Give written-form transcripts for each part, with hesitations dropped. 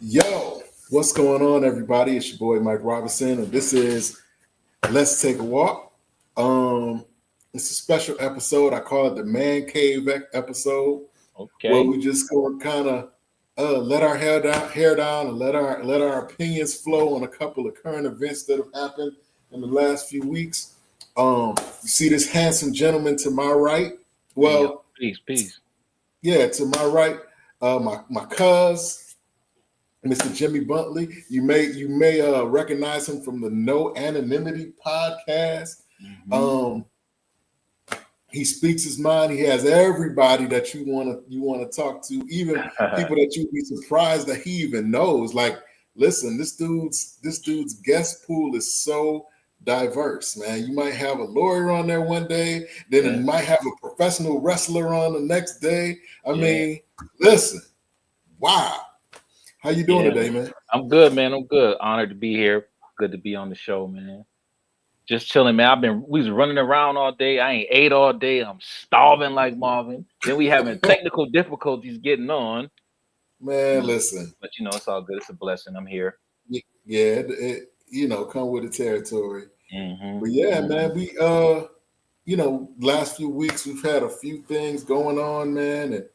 Yo, what's going on, everybody? It's your boy Mike Robinson, and this is Let's Take a Walk. Um, it's a special episode. I call it the Man Cave episode, where Okay. we just go kind of let our hair down, and let our opinions flow on a couple of current events that have happened in the last few weeks. You see this handsome gentleman to my right. Hey, yo, Well, peace, peace. yeah, to my right, my cuz. Mr. Jimmy Buntley. You may recognize him from the No Anonymity podcast. Hmm. Um, he speaks his mind. He has everybody that you want to talk to, even people that you'd be surprised that he even knows. Like, listen, this dude's guest pool is so diverse, man. You might have a lawyer on there one day, then Yeah, you might have a professional wrestler on the next day. I yeah, mean, listen, wow. How you doing yeah. today, man? I'm good, man. I'm good. Honored to be here. Good to be on the show, man. Just chilling, man. We was running around all day. I ain't ate all day. I'm starving like Marvin. Then we having technical difficulties getting on. Man, Mm. listen. But it's all good. It's a blessing. I'm here. Yeah, it come with the territory. Hmm. But yeah, Hmm. man, last few weeks we've had a few things going on, man, and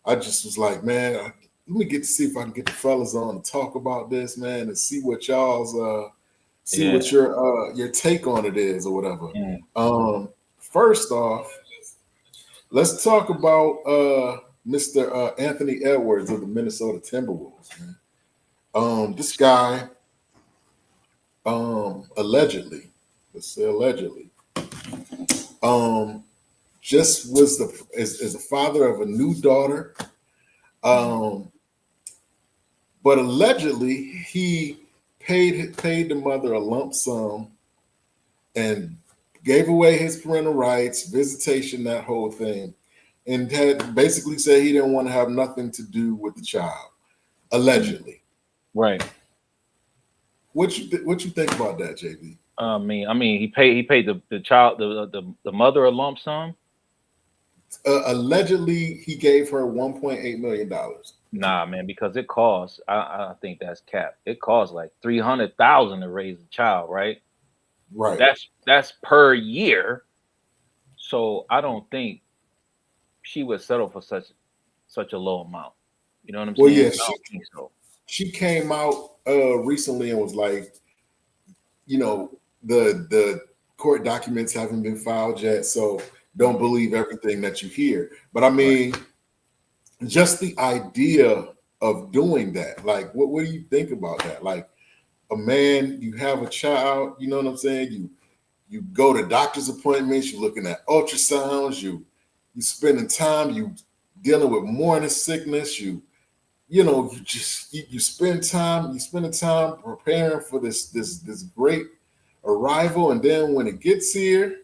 I just was like, man, let me get to see if I can get the fellas on to talk about this, man, and see Yeah. what your take on it is or whatever. Mm. First off, let's talk about Mr. Anthony Edwards of the Minnesota Timberwolves, man. This guy allegedly, let's say allegedly, um, just was is the father of a new daughter, Mm. um, but allegedly he paid the mother a lump sum and gave away his parental rights, visitation, that whole thing, and had basically said he didn't want to have nothing to do with the child. Mm. Allegedly, Right. what you think about that, JB? He paid the child the mother a lump sum. Allegedly, he gave her $1.8 million. Nah, man, because it costs. I think that's cap. It costs like 300,000 to raise a child, right? Right. That's per year. So I don't think she would settle for such a low amount. You know what I'm Well, saying? yeah, I she don't think so. she came out recently and was like, you know, the court documents haven't been filed yet, so don't Mhm. believe everything that you hear. But I Right. mean, just the idea of doing that, like, what do you think about that? Like, a man, you have a child, you know what I'm saying? You go to doctor's appointments, you're looking at ultrasounds, you spending time, you dealing with morning sickness, you spending time preparing for this great arrival, and then when it gets here,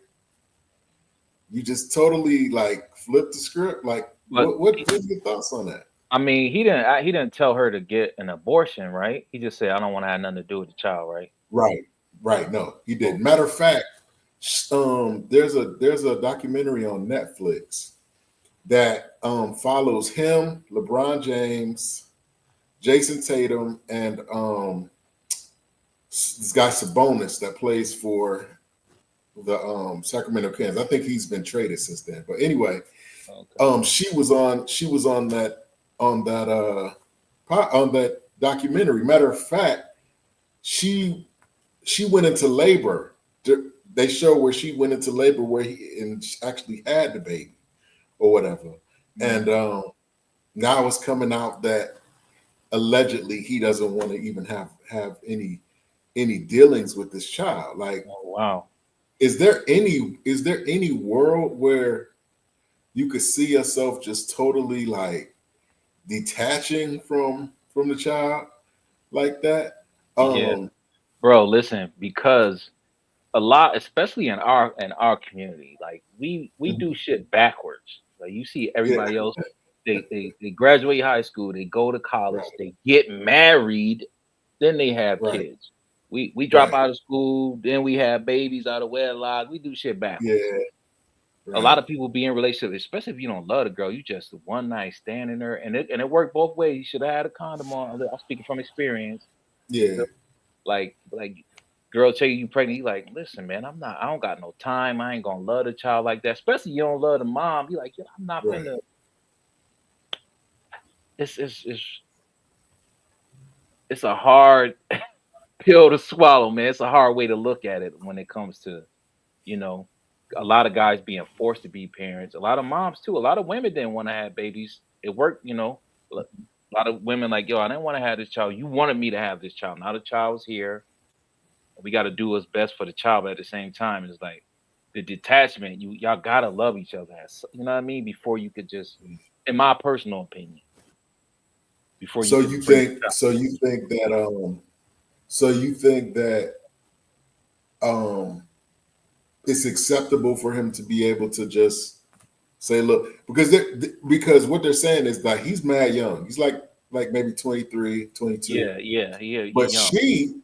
you just totally like flip the script. Like, But what's your thoughts on that? he didn't tell her to get an abortion, right? He just said I don't want to have nothing to do with the child, right? Right, right. No, he didn't. Okay. Matter of fact, there's a documentary on Netflix that follows him, LeBron James, Jason Tatum, and this guy Sabonis that plays for the Sacramento Kings. I think he's been traded since then. But anyway, Okay. she was on that documentary. Matter of fact, she she went into labor. They show where she went into labor where he and actually had the baby or whatever. And Mhm. now it's coming out that allegedly he doesn't want to even have any dealings with this child. Like, Oh wow. is there any world where you could see yourself just totally like detaching from the child like that? Yeah, Um, bro. Listen, because a lot, especially in our community, like we do shit backwards. Like you see yeah, everybody else, they graduate high school, they go to college, right, they get married, then they have right, kids. We drop right. out of school, then we have babies out of wedlock. We do shit backwards. Yeah, A lot Right. of people be in relationships, especially if you don't love the girl, you just one night standing her, and it worked both ways. You should have had a condom on. I'm speaking from experience. Yeah. Like girl tell you pregnant, you like, listen, man, I don't got no time. I ain't gonna love the child like that. Especially you don't love the mom. You like, I'm not Right. finna. It's a hard pill to swallow, man. It's a hard way to look at it when it comes to, you know, a lot of guys being forced to be parents. A lot of moms too. A lot of women didn't want to have babies. It worked, A lot of women like, yo, I didn't want to have this child. You wanted me to have this child. Now the child's here. We got to do what's best for the child, but at the same time, it's like the detachment. Y'all gotta love each other. You know what I mean? Before you could just, in my personal opinion, before you So could you bring the think child. so you think that so you think that um it's acceptable for him to be able to just say, look, because what they're saying is that he's mad young. He's like maybe 23, 22. Yeah, But young. She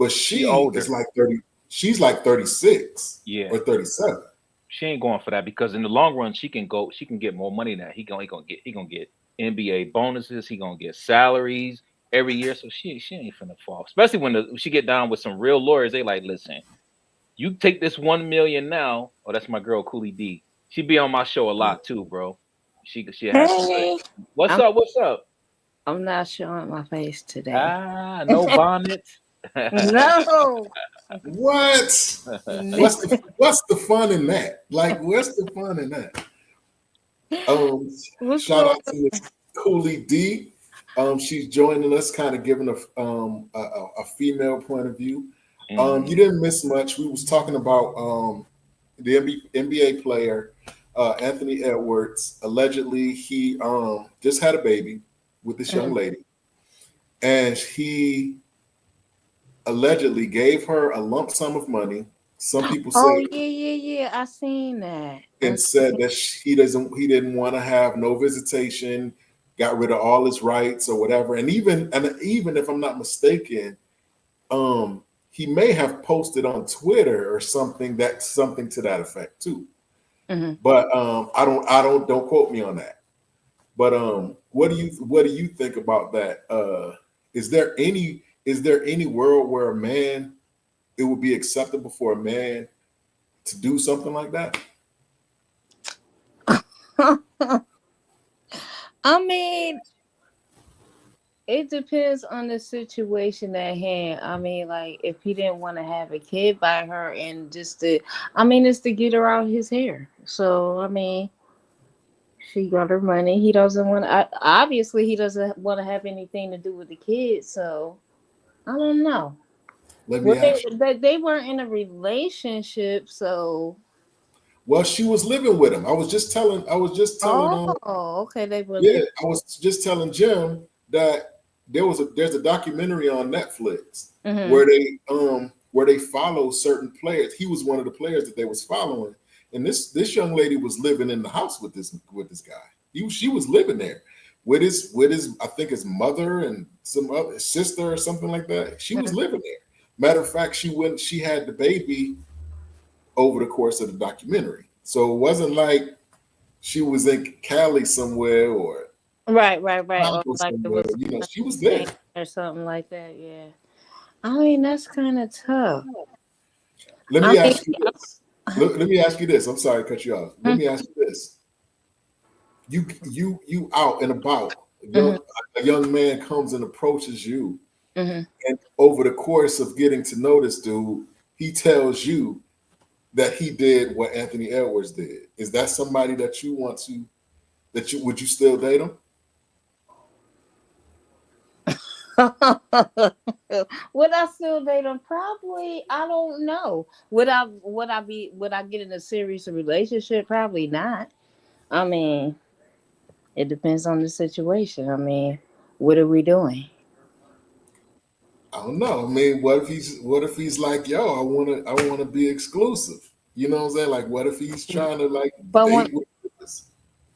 she is older. like 30. She's like 36 Yeah. or 37. She ain't going for that because in the long run she can go. She can get more money than that. He gonna get NBA bonuses. He gonna get salaries every year. So she ain't finna fall. Especially when she get down with some real lawyers. They like, listen, you take this 1 million now. Oh, that's my girl Cooley D. She be on my show a Yeah. lot too, bro. She have some good. Hey, What's I'm up? What's up? I'm not showing my face today. Ah, no bonnets. No. What? What's the fun in that? Like, what's the fun in that? Um, What's Shout going out to Miss Cooley D. She's joining us, kind of giving a female point of view. You Mhm. didn't miss much. We was talking about the NBA player Anthony Edwards. Allegedly, he just had a baby with this young on? lady, and he allegedly gave her a lump sum of money. Some people Oh say yeah. I seen that. and said that he didn't want to have no visitation, got rid of all his rights or whatever. And even if I'm not mistaken, he may have posted on Twitter or something to that effect too. Mhm. But don't quote me on that. But what do you think about that? Is there any world where a man it would be acceptable for a man to do something like that? I mean, it depends on the situation at hand. I mean, like if he didn't want to have a kid by her and it's to get her out his hair. So I mean, she got her money. He doesn't want. Obviously, he doesn't want to have anything to do with the kids. So I don't know. Let Well, me ask you. they weren't in a relationship, so. Well, she was living with him. I was just telling Oh, okay, they were yeah, living. I was just telling Jim that there's a documentary on Netflix Hmm. where they follow certain players. He was one of the players that they was following, and this young lady was living in the house with this guy. She was living there with his I think his mother and some other sister or something like that. She was living there. Matter of fact, she had the baby over the course of the documentary. So it wasn't like she was in Cali somewhere or Right. Or Chicago like it somewhere. was She was thing there. or something like that. Yeah. I mean, that's kind of tough. Let I me mean, ask you this. Let me ask you this. I'm sorry to cut you off. Let me ask you this. You out and about. hmm A young man comes and approaches you, hmm and over the course of getting to know this dude, he tells you that he did what Anthony Edwards did. Is that somebody that you want to that you would you still date him? would I still date him? Probably. I don't know. Would I get in a serious relationship? Probably not. I mean, it depends on the situation. I mean, what are we doing? I don't know. I mean, what if he's like, yo, I wanna be exclusive. You know what I'm saying? Like, what if he's trying to like But when date with this?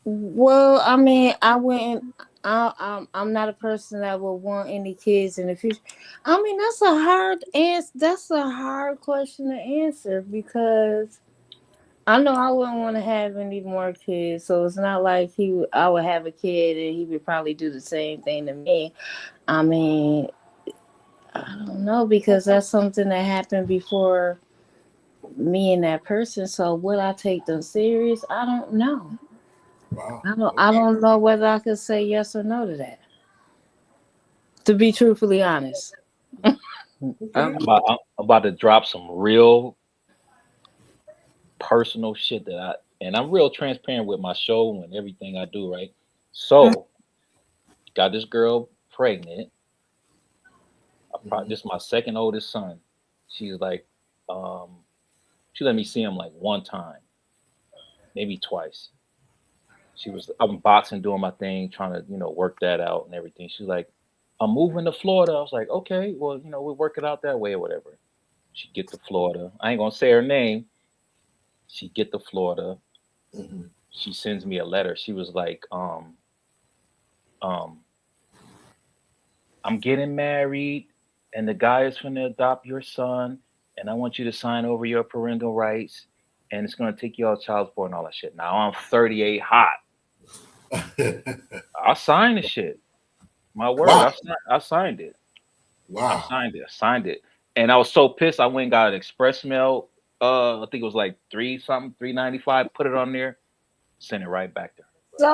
Well, I mean, I wouldn't. I'm not a person that would want any kids in the future. I mean, that's a hard answer. That's a hard question to answer because I know I wouldn't want to have any more kids, so it's not like I would have a kid and he would probably do the same thing to me. I mean, I don't know because that's something that happened before me and that person. So would I take them serious? I don't know. Wow. I Okay. don't know whether I could say yes or no to that. To be truthfully honest. Okay. I'm about to drop some real personal shit and I'm real transparent with my show and everything I do, right? So, got this girl pregnant. Mhm. This is my second oldest son. She's like, um, she let me see him like one time, maybe twice. I'm boxing, doing my thing, trying to, work that out and everything. She's like, I'm moving to Florida. I was like, okay, well, we'll work it out that way or whatever. She get to Florida. I ain't gonna say her name. She get to Florida. Mhm. She sends me a letter. She was like, um, I'm getting married, and the guy is going to adopt your son, and I want you to sign over your parental rights, and it's going to take you all child support and all that shit. Now I'm 38 hot. I signed the shit. My word, Wow. I signed it. I Wow. signed it. I signed it. And I was so pissed. I went and got an express mail. I think it was like 3.95. Put it on there. Sent it right back to her. So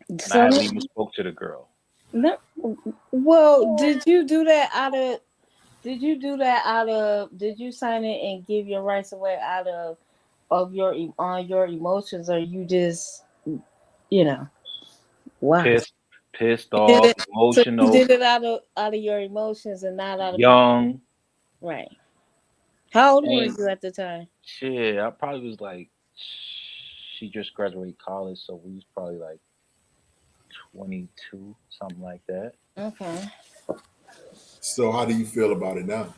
And I so haven't even spoke to the girl. no, well, did you do that out of did you sign it and give your rights away out of on your emotions, or you just you know why? Pissed, pissed You did off, it, so you emotional, did it out of your emotions and not out of young. right. How old were And you at the time? shit, I probably was like, she just graduated college, so we was probably like 22, something like that. Okay. So how do you feel about it now?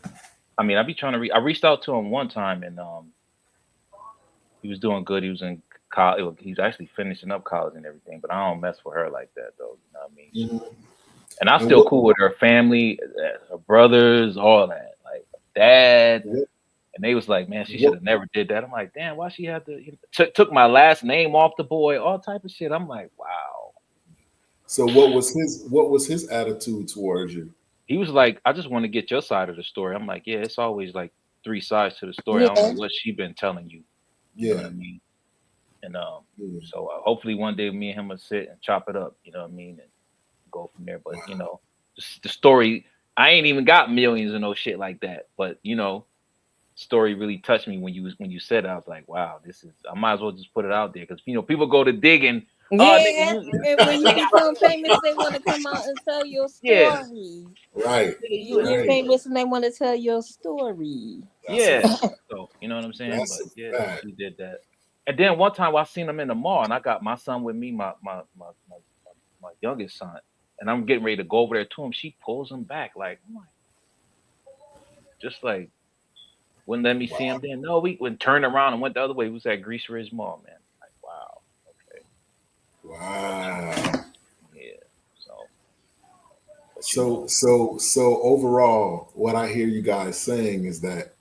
I mean, I reached out to him one time, and he was doing good. He was in college. He's actually finishing up college and everything. But I don't mess with her like that, though. You know what I mean? Mhm. And I'm And still cool with her family, her brothers, all that. Like dad, what, and they was like, man, she should what have never did that. I'm like, damn, why she had to took my last name off the boy, all type of shit. I'm like, wow. so what was his attitude towards you? He was like, I just want to get your side of the story. I'm like, yeah, it's always like three sides to the story. I don't know Yeah. what she been telling you. You know what Yeah. I mean? And Yeah. so hopefully one day me and him will sit and chop it up. You know what I mean? And go from there. But Wow. the story, I ain't even got millions and no shit like that. But story really touched me when you said it. I was like, wow, I might as well just put it out there because people go to digging. Oh, nigga, Yeah, and when you nigga, become famous, they want to come out and tell your yeah, story. Right. nigga, You're Right. famous, and they want to tell your story. That's a yeah. So you know what I'm saying? that's But a yeah, fact. she did that. And then one time I seen him in the mall, and I got my son with me, my youngest son, and I'm getting ready to go over there to him. She pulls him back, like, I'm like, just like wouldn't let me see him. Wow. Then no, we went turned around and went the other way. We was at Grease Ridge Mall, man. Like, wow, okay, Wow. yeah. So, but So overall, what I hear you guys saying is that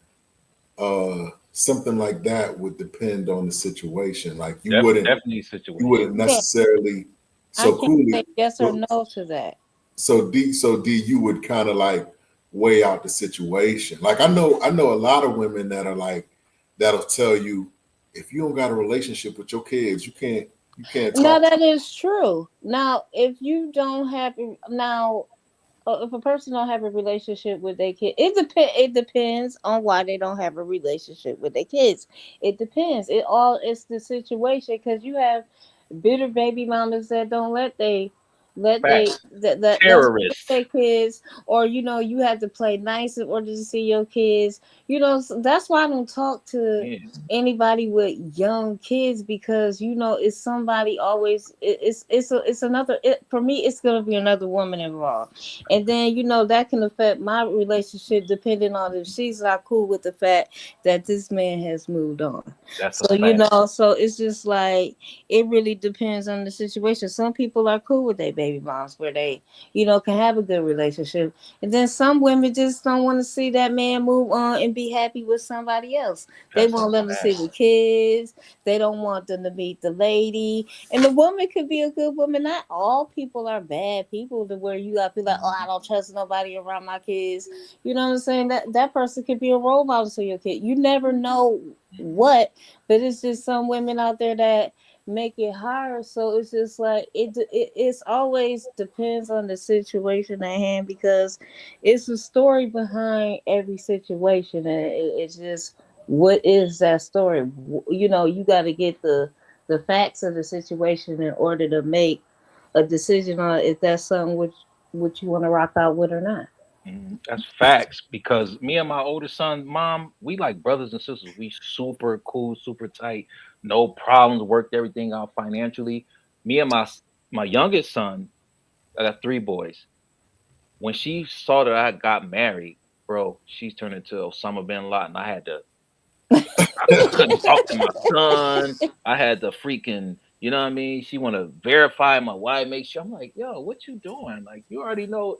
something like that would depend on the situation. Like definitely you situation. wouldn't Yeah, necessarily I so can't coolly. say yes or So no to that. so D, you would kind of like weigh out the situation. Like I know a lot of women that are like that'll tell you if you don't got a relationship with your kids, you can't No, talk to that is true. Now, if you don't have now, if a person don't have a relationship with their kid, it depends on why they don't have a relationship with their kids. It depends. It's the situation because you have bitter baby mamas that don't let they Facts. that's Terrorists. their kids, or you have to play nice in order to see your kids. So that's why I don't talk to Yeah, anybody with young kids because it's somebody always it's another for me it's gonna be another woman involved, and then that can affect my relationship depending on if she's not cool with the fact that this man has moved on. that's a So fact. so it's just like it really depends on the situation. Some people are cool with their baby moms where they, can have a good relationship. And then some women just don't want to see that man move on and be happy with somebody else. They That's a won't let them see fact. the kids. They don't want them to meet the lady. And the woman could be a good woman. Not all people are bad people to where you got to be like, oh, I don't trust nobody around my kids. You know what I'm saying? That person could be a role model to your kid. You never know what, but it's just some women out there that make it hard. So it's just like it's always depends on the situation at hand because it's a story behind every situation, and it's just what is that story. You got to get the facts of the situation in order to make a decision on if that's something which you want to rock out with or not. That's facts because me and my oldest son, mom, we like brothers and sisters. We super cool, super tight, no problems. Worked everything out financially. Me and my youngest son, I got three boys. When she saw that I got married, bro, she's turned into Osama bin Laden. I couldn't talk to my son. I had to freaking, you know what I mean? She want to verify my wife, make sure. I'm like, yo, what you doing? Like, you already know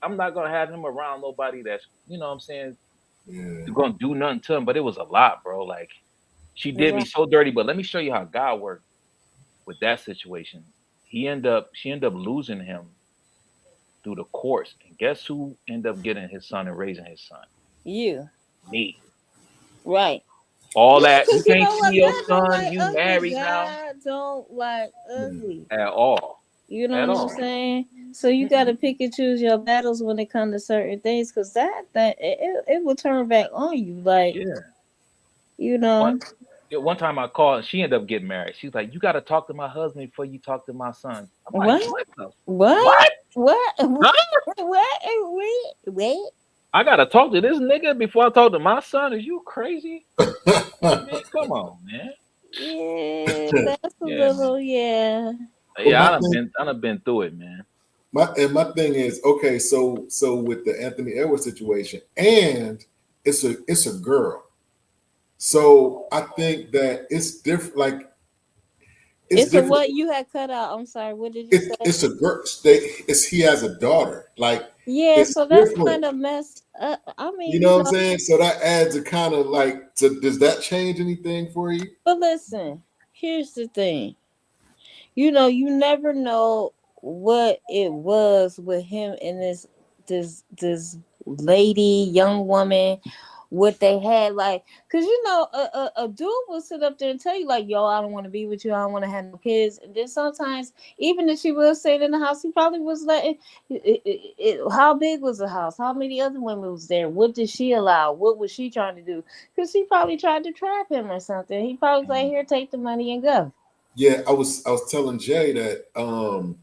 I'm not gonna have him around nobody that's, what I'm saying, Yeah. gonna do nothing to him. But it was a lot, bro. Like, she did me Right. so dirty. But let me show you how God worked with that situation. She ended up losing him through the courts, and guess who ended up getting his son and raising his son? You Me. right. All Yeah, that you because you can't know see what? your God don't son, like you ugly. married now God don't like Yeah. ugly. at all. You know At what I'm all. saying? So you got to pick and choose your battles when it comes to certain things, because it will turn back on you. Like Yeah. you One know yeah, one time I called and she ended up getting married. She's like, "You got to talk to my husband before you talk to my son." I'm like, what "What the what what? what Huh? what wait. I got to talk to this nigga before I talk to my son? Is you crazy? Man, come on, man. Yeah, that's a Yeah, man. little yeah. But Yeah, I done been through it, man. my thing is okay. So with the Anthony Edwards situation, and it's a girl. So I think that it's different. Like it's It's a different. what you had cut out. I'm sorry. What did you say? It's a girl. He has a daughter. Like Yeah, it's so that's different. kind of messed up. I mean, You know what I'm saying? So that adds a kind of like. Does that change anything for you? but listen, here's the thing. You never know what it was with him and this lady, young woman, what they had like, cause a dude will sit up there and tell you like, yo, I don't want to be with you, I don't want to have no kids, and then sometimes even if she was staying in the house, he probably was letting. How big was the house? How many other women was there? What did she allow? What was she trying to do? Cause he probably tried to trap him or something. He probably was like, Mhm. here, take the money and go. Yeah, I was telling Jay that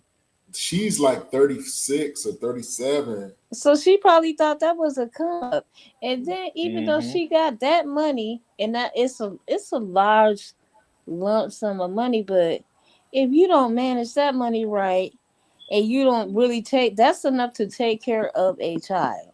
she's like 36 or 37. So she probably thought that was a come up. And then even though Mhm. she got that money, and that it's a large lump sum of money, but if you don't manage that money right and you don't really that's enough to take care of a child.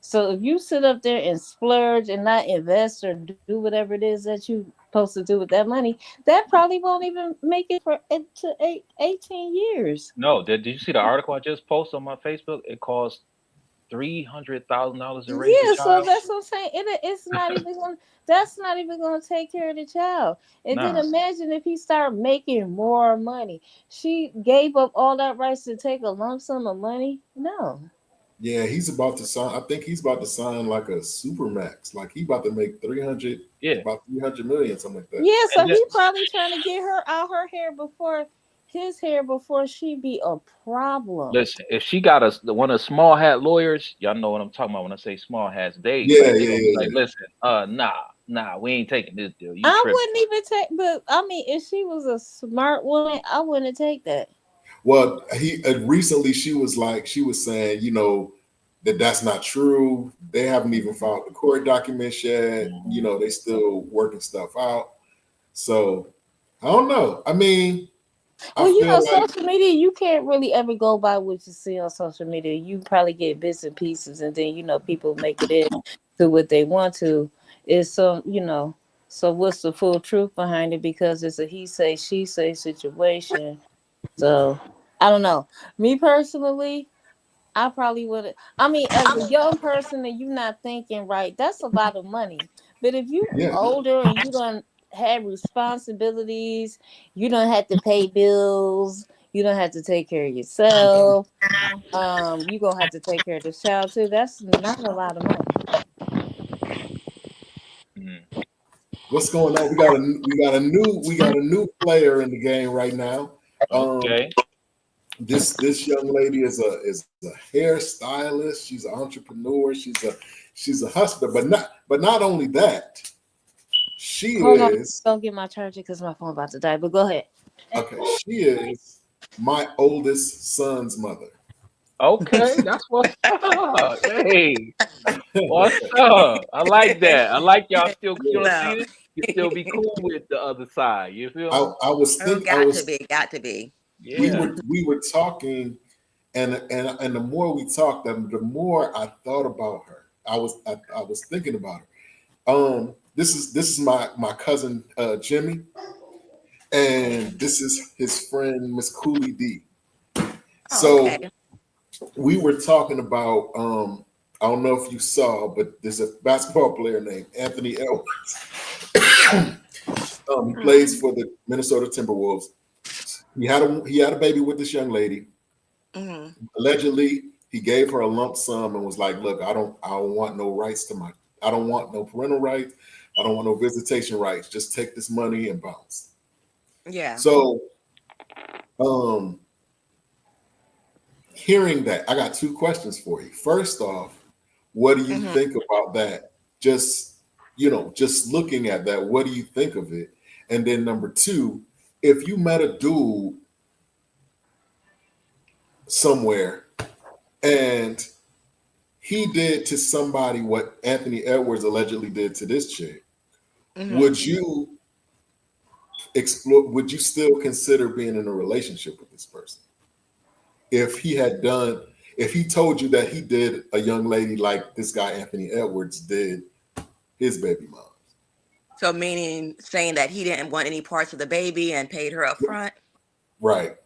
So if you sit up there and splurge and not invest or do whatever it is that you supposed to do with that money, that probably won't even make it for it to 18 years. No, did you see the article I just posted on my Facebook? It costs $300,000 to raise a Yeah, so child. that's what I'm saying. It's not even going. That's not even going to take care of the child. And then Nah. imagine if he started making more money. She gave up all that rights to take a lump sum of money. No. Yeah, he's about to sign. I think he's about to sign like a super max. Like he about to make 300, Yeah. about 300 million, something like that. Yeah, And so then, he probably trying to get her out her hair before his hair before she be a problem. listen, if she got one of the small hat lawyers, y'all know what I'm talking about when I say small hats. They Yeah, like they yeah, gonna be yeah, like, yeah. listen, nah, we ain't taking this deal. You I tripping? wouldn't even take, but I mean, if she was a smart woman, I wouldn't take that. Well, he recently she was saying, that's not true. They haven't even filed the court documents yet. Mhm. They still working stuff out. So I don't know. I mean, I Well, feel like social media, you can't really ever go by what you see on social media. You probably get bits and pieces, and then people make it in to what they want to. It's so what's the full truth behind it? Because it's a he say she say situation. So I don't know. Me personally, I probably would. I mean, as a young person and you not thinking right, that's a lot of money. But if you Yeah. older and you don't have responsibilities, you don't have to pay bills, you don't have to take care of yourself. You gonna have to take care of the child too. That's not a lot of money. Mm. What's going on? We got a new player in the game right now. Um, Okay. this young lady is a hairstylist. She's an entrepreneur. She's a hustler. But not only that, she Hold on, is don't get my charger because my phone about to die. But go ahead. okay. She is my oldest son's mother. Okay. That's what's up. Hey, what's up? I like that. I like y'all still, you know, No. see it? You still be cool with the other side. You feel me? I was Oh, think I got to was be, got to be. we Yeah. were talking, and the more we talked, the more I thought about her. I was thinking about her. This is my cousin Jimmy, and this is his friend Miss Cooley D. Oh, okay. So we were talking about I don't know if you saw, but there's a basketball player named Anthony Edwards. He plays for the Minnesota Timberwolves. He had a baby with this young lady. Hmm. Allegedly, he gave her a lump sum and was like, "Look, I don't want no rights I don't want no parental rights. I don't want no visitation rights. Just take this money and bounce." Yeah. So, um, hearing that, I got two questions for you. First off, what do you Hmm. think about that? Just looking at that, what do you think of it? And then number two, if you met a dude somewhere and he did to somebody what Anthony Edwards allegedly did to this chick, Hmm. would you explore? Would you still consider being in a relationship with this person if if he told you that he did a young lady like this guy Anthony Edwards did his baby mom? So meaning saying that he didn't want any parts of the baby and paid her up front. Right.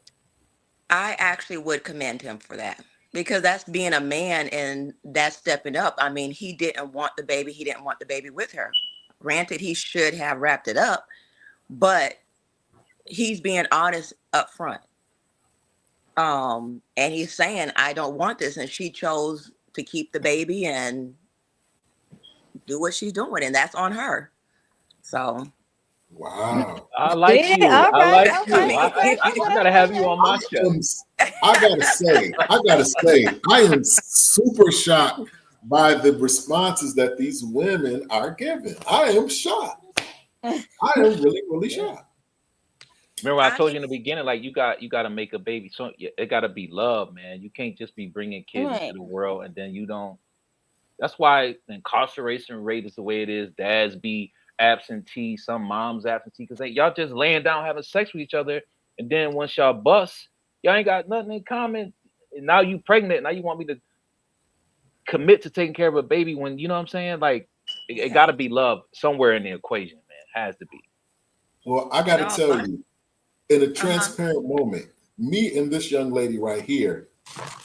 I actually would commend him for that because that's being a man and that's stepping up. I mean, he didn't want the baby. He didn't want the baby with her. Granted, he should have wrapped it up, but he's being honest up front. And he's saying, I don't want this. And she chose to keep the baby and do what she's doing, and that's on her. So, Wow. I like Yeah, you. all I right, like okay, you. I, I okay, I, I okay, gotta have you okay. on I my show. am. I gotta say, I am super shocked by the responses that these women are giving. I am shocked. I am really, really Yeah. shocked. Remember, I I told you in the beginning, like you got to make a baby. So it got to be love, man. You can't just be bringing kids into Right. the world and then you don't. That's why the incarceration rate is the way it is. Dads be absentee, some moms absentee because y'all just laying down having sex with each other, and then once y'all bust, y'all ain't got nothing in common. And now you pregnant. Now you want me to commit to taking care of a baby when you know what I'm saying? Like it yeah. got to be love somewhere in the equation, man. It has to be. Well, I got to No, tell but you, in a uh-huh. transparent moment, me and this young lady right here,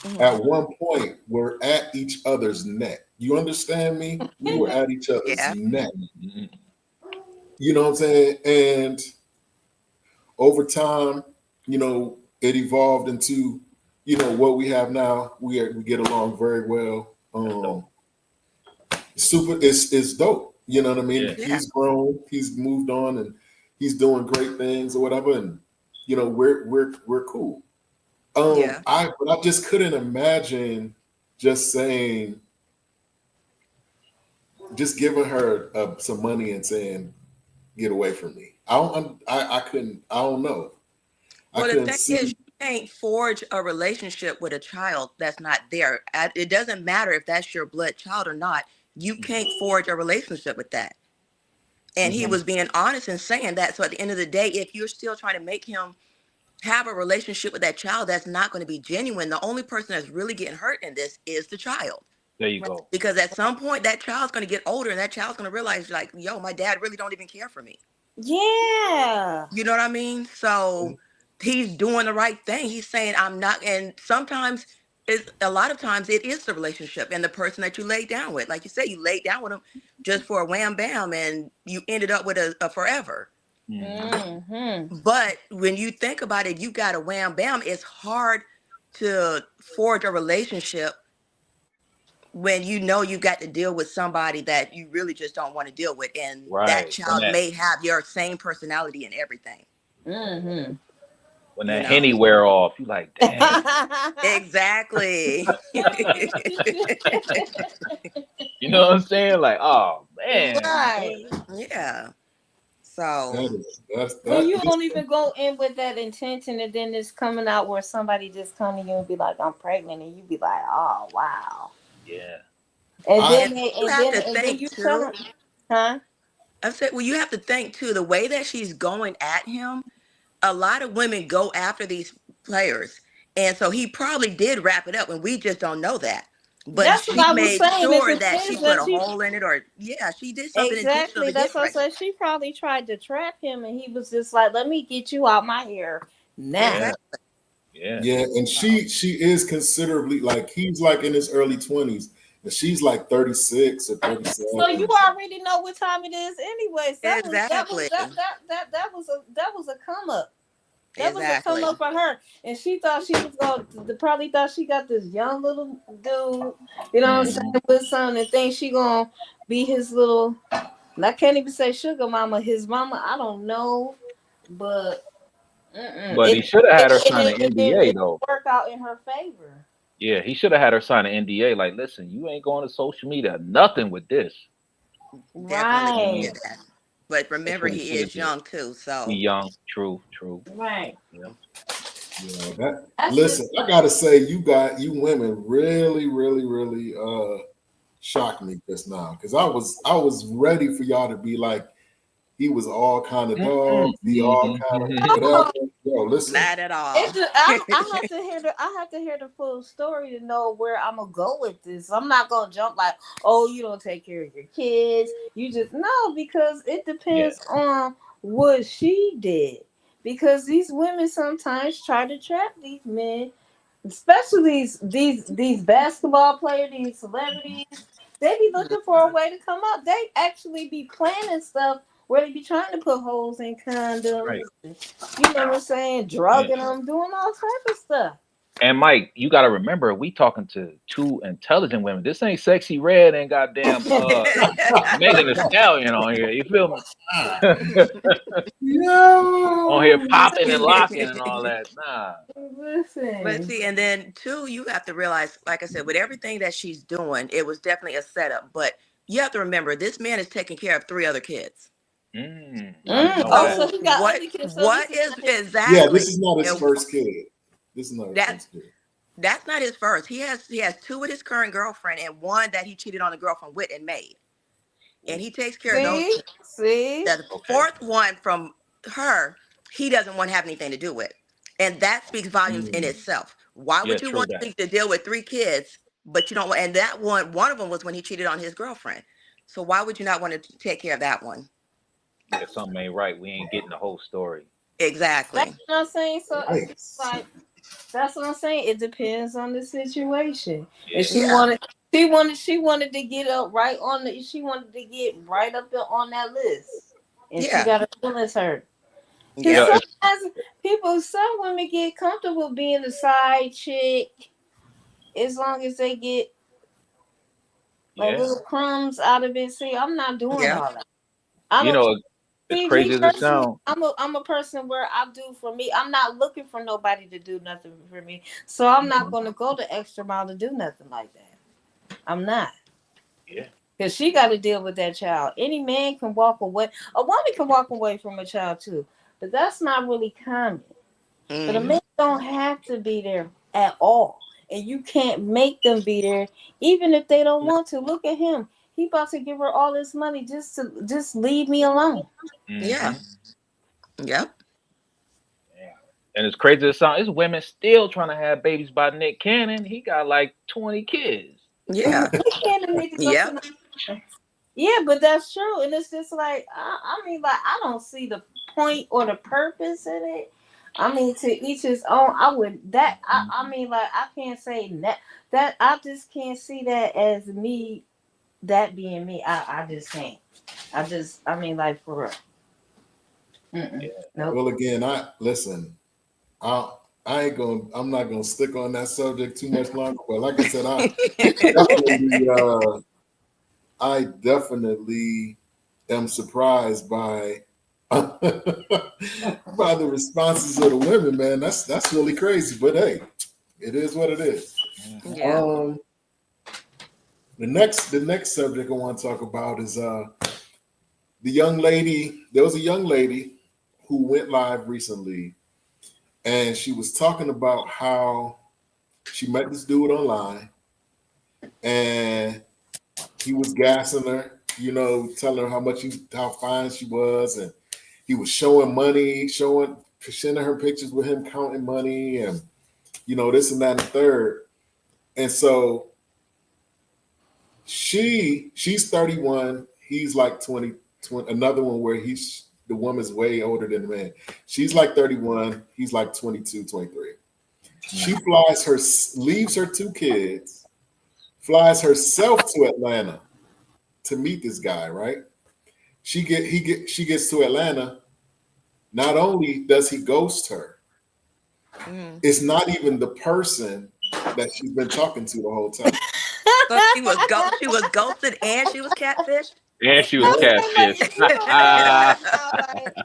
Hmm. at one point, were at each other's neck. You understand me? We were at each other's Yeah. neck. Mhm. You know what I'm saying? And over time, it evolved into, what we have now. We get along very well. That's dope. Super is dope. You know what I mean? Yeah. Yeah. He's grown, he's moved on, and he's doing great things or whatever. And we're cool. Yeah. But I just couldn't imagine just saying, just giving her some money and saying, "Get away from me." I don't. I couldn't. I don't know. I Well, the couldn't thing is, see. you can't forge a relationship with a child that's not there. It doesn't matter if that's your blood child or not. You can't forge a relationship with that. And he Mhm. was being honest and saying that. So at the end of the day, if you're still trying to make him have a relationship with that child, that's not going to be genuine. The only person that's really getting hurt in this is the child. There you go. Because at some point, that child's going to get older and that child's going to realize, like, yo, my dad really don't even care for me. Yeah. You know what I mean? So he's doing the right thing. He's saying, I'm not, and sometimes a lot of times it is the relationship and the person that you laid down with. Like you said, you laid down with him just for a wham bam and you ended up with a forever. Mm-hmm. But when you think about it, you got a wham bam. It's hard to forge a relationship when you know you got to deal with somebody that you really just don't want to deal with. And that Right. child may have your same personality and everything. Mm-hmm. When You that know. Henny wear off, you like, damn. Exactly. You know what I'm saying? Like, oh man. Right. Yeah. So When you don't even go in with that intention, and then it's coming out where somebody just come to you and be like, "I'm pregnant," and you be like, "Oh wow." Yeah. And I- then you have to then think you too. tell them, huh? I said, well, you have to think too, the way that she's going at him, a lot of women go after these players. And so he probably did wrap it up, and we just don't know that. But That's what she I was made saying. sure It that she depends put that a she hole in it, or yeah, she did something intentional exactly. to get That's what I pregnant. said. She probably tried to trap him, and he was just like, "Let me get you out my hair now." Exactly. Yeah, and she is considerably like he's like in his early 20s, and she's like 36 or 37. So you already know what time it is, anyway. So Exactly. that was a come up. That was a Exactly. come up for her, and she thought she was going. Probably thought she got this young little dude, you know what I'm saying, with son, and think she gonna be his little. And I can't even say sugar mama, his mama. I don't know, but But he should have had her sign an it NDA though. work out in her favor. Yeah, he should have had her sign an NDA. Like, listen, you ain't going to social media, nothing with this. Definitely Right. did that. But remember, what he he should've is did. young too. So He young, true. Right. Yeah, listen, I gotta say, you women really shocked me just now, because I was ready for y'all to be like, he was all kind of dogs, he all kind of whatever. Yo, listen, not at all. I have to hear the full story to know where I'm gonna go with this. I'm not gonna jump like, oh, you don't take care of your kids. You just no, because it depends on what she did. Because these women sometimes try to trap these men, especially these basketball players, these celebrities. They be looking for a way to come up. They actually be planning stuff where they be trying to put holes in condoms. Right. You know what I'm saying? Drugging them, doing all type of stuff. And Mike, you got to remember, we talking to two intelligent women. This ain't Sexy Red and goddamn Megan Thee Stallion on here. You feel me? On here popping and locking and all that. Nah. Listen. But see, and then too, you have to realize, like I said, with everything that she's doing, it was definitely a setup. But you have to remember, this man is taking care of 3 other kids. So he got what other kids. what is exactly? Yeah, this is not his first kid. This is not his first kid. That's not his first. He has 2 with his current girlfriend and 1 that he cheated on the girlfriend with and made. And he takes care of those. See? The 4th one from her, he doesn't want to have anything to do with. And that speaks volumes in itself. Why would you want to deal with 3 kids, but you don't want, and that one of them was when he cheated on his girlfriend. So why would you not want to take care of that one? Yeah, something ain't right. We ain't getting the whole story. Exactly. That's what I'm saying. So it's like, that's what I'm saying. It depends on the situation. Yeah. And she wanted to get up right on the. She wanted to get right up there on that list, and she got her feelings hurt. Yeah. Some women get comfortable being a side chick, as long as they get like little crumbs out of it. See, I'm not doing all that. As crazy as it sounds. I'm a person where I do for me. I'm not looking for nobody to do nothing for me. So I'm not going to go the extra mile to do nothing like that. I'm not. Yeah. Because she got to deal with that child. Any man can walk away. A woman can walk away from a child too. But that's not really common. But a man don't have to be there at all. And you can't make them be there even if they don't want to. Look at him. He about to give her all this money just leave me alone. Yeah. Yep. Yeah. And it's crazy as it sounds, it's women still trying to have babies by Nick Cannon. He got like 20 kids. Yeah. Yeah, but that's true. And it's just like, I mean, like, I don't see the point or the purpose in it. I mean, to each his own. I would that. I mean, like I can't say that. I just can't see that as me. That being me, I just can't. I mean, like for real. Nope. Well, again, I listen. I I ain't gonna. I'm not gonna stick on that subject too much longer. But like I said, definitely, I definitely am surprised by by the responses of the women. Man, that's really crazy. But hey, it is what it is. Yeah. The next subject I want to talk about is the young lady. There was a young lady who went live recently, and she was talking about how she met this dude online, and he was gassing her, telling her how fine she was, and he was showing money, sending her pictures with him counting money, and this and that and the third. And so she's 31, he's like 20, another one where the woman's way older than the man. She's like 31, he's like 22, 23. She leaves her 2 kids, flies herself to Atlanta to meet this guy, right? She gets to Atlanta. Not only does he ghost her, it's not even the person that she's been talking to the whole time. So she was ghosted and she was catfished. And she was catfish.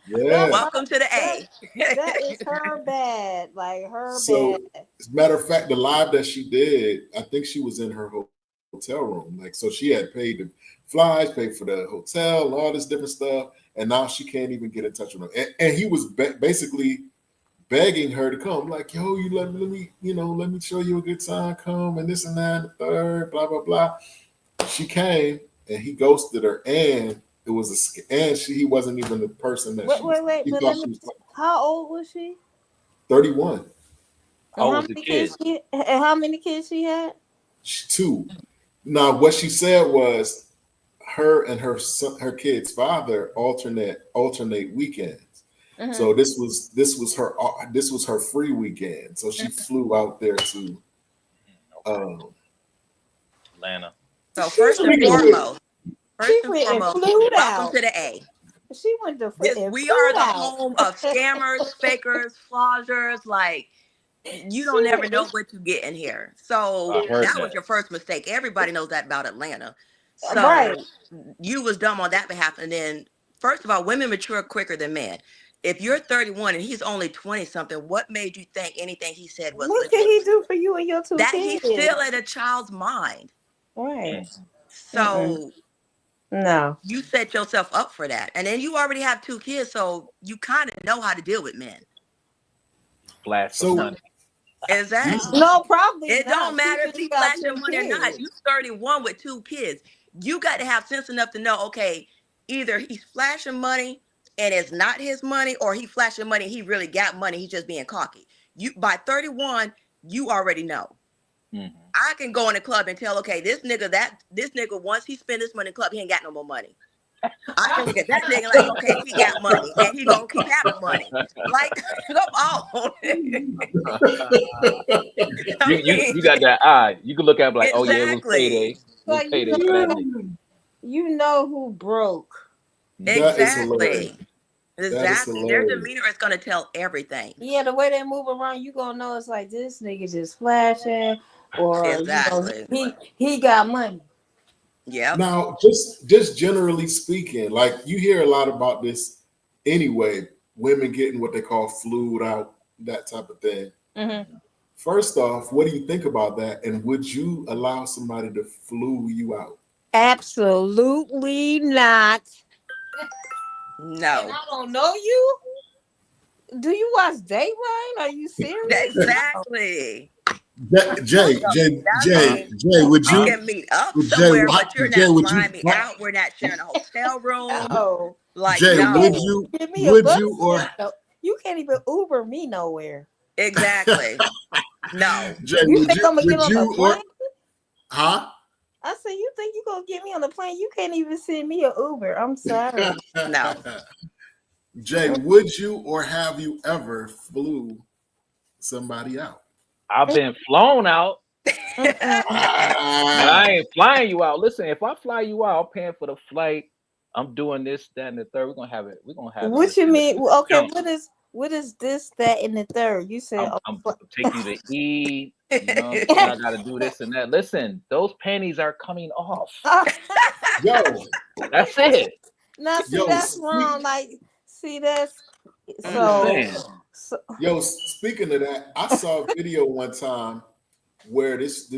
Yeah. Welcome to the A. That is her bad. Like her So, bad. as a matter of fact, the live that she did, I think she was in her hotel room. Like, so she had paid the flies, paid for the hotel, and all this different stuff, and now she can't even get in touch with him. And he was basically begging her to come, like, yo, you let me show you a good time, come, and this and that, and the third, blah blah blah. She came, and he ghosted her, and it was he wasn't even the person that Wait. But how old was she? 31. How old was the kid? How many kids she had? 2. Now, what she said was her and her kid's father alternate weekends. Mm-hmm. So this was her free weekend. So she flew out there to Atlanta. So first and foremost, flew welcome to the A. She went to we are the home of scammers, fakers, floggers. Like, you don't ever know what you get in here. So that was your first mistake. Everybody knows that about Atlanta. So right. You was dumb on that behalf. And then, first of all, women mature quicker than men. If you're 31 and he's only 20 something, what made you think anything he said was what can he do for you and your 2 that kids? He's still in a child's mind. Right. So no, you set yourself up for that. And then you already have 2 kids, so you kind of know how to deal with men. Flash for money. Exactly. No, probably it not. don't matter if he flashing money or not. You 31 with 2 kids. You got to have sense enough to know, okay, either he's flashing money and it's not his money, or he flashing money, he really got money, he's just being cocky. You by 31, you already know. Mm-hmm. I can go in the club and tell, okay, this nigga once he spend this money in the club, he ain't got no more money. I can look at that nigga like, okay, he got money and he gonna keep having money. Like, come on. you got that eye. You can look at it like, exactly. Oh yeah, it was payday. It was payday for that nigga. You know who broke. Exactly. Their demeanor is gonna tell everything. Yeah, the way they move around, you gonna know it's like this nigga just flashing, or he got money. Yeah. Now, just generally speaking, like you hear a lot about this anyway. Women getting what they call flued out, that type of thing. Mm-hmm. First off, what do you think about that? And would you allow somebody to flew you out? Absolutely not. No. And I don't know you. Do you watch Dateline? Are you serious? Exactly. Jay, would you can meet up somewhere, but you're not flying me out. We're not sharing a hotel room. Oh, like Jay, no. would you or you can't even Uber me nowhere. Exactly. No. Jay, you think I'm gonna get on the plane? Huh? I said, you think you gonna get me on the plane? You can't even send me an Uber. I'm sorry. No. Jay, would you or have you ever flew somebody out? I've been flown out, Mm-mm. but I Ah, ain't flying you out. Listen, if I fly you out, I'm paying for the flight. I'm doing this, that, and the third. We're gonna have it. We're gonna have it. What you mean? Okay, Jump. what is this, that, and the third? You said, I'm take you to eat. You know what I'm saying? I gotta do this and that. Listen, those panties are coming off. yo, That's it. now see yo, that's wrong. Like, see that's I'm just so. saying. So speaking of that, I saw a video one time where this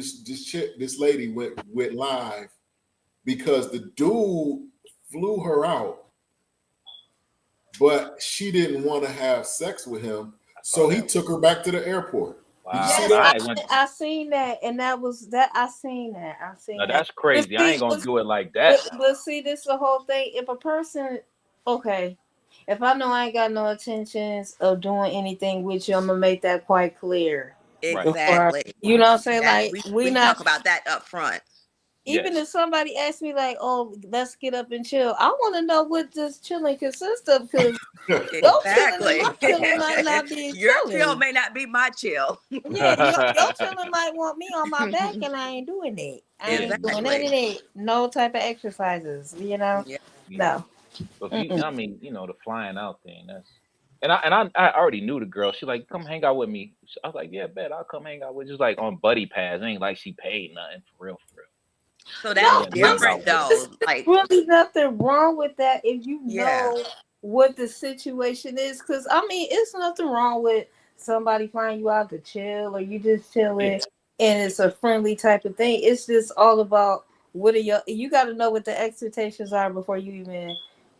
lady went live because the dude flew her out, but she didn't want to have sex with him, so he took her back to the airport. Did you Wow. see yes, that? I went. I seen that, and that was that. I seen that. I seen Now that. that's crazy. I ain't gonna do it like that. But see, this the whole thing. If a person, okay, if I know I ain't got no intentions of doing anything with you, I'm gonna make that quite clear. Right. Before, Exactly. you know what I'm saying? That, Like we not. talk about that up front. Even Yes. if somebody asks me like, "Oh, let's get up and chill," I want to know what this chilling consists of because your chilling and Exactly. my chilling might not be Your chill chilling. may not be my chill. Yeah, your chilling might want me on my back, and I ain't doing it. I Yeah. ain't doing Exactly. any of that. No type of exercises. You know, Yeah. no. But Mm-mm. I mean, the flying out thing. That's I already knew the girl. She like, come hang out with me. I was like, yeah, bet I'll come hang out with you. Just like on buddy pass. It ain't like she paid nothing for real, for real. So I that's No, went and hung out different with her. though. Like, really nothing wrong with that if you yeah. know what the situation is. Because I mean, it's nothing wrong with somebody flying you out to chill or you just chilling Yeah. and it's a friendly type of thing. It's just all about what are you got to know what the expectations are before you even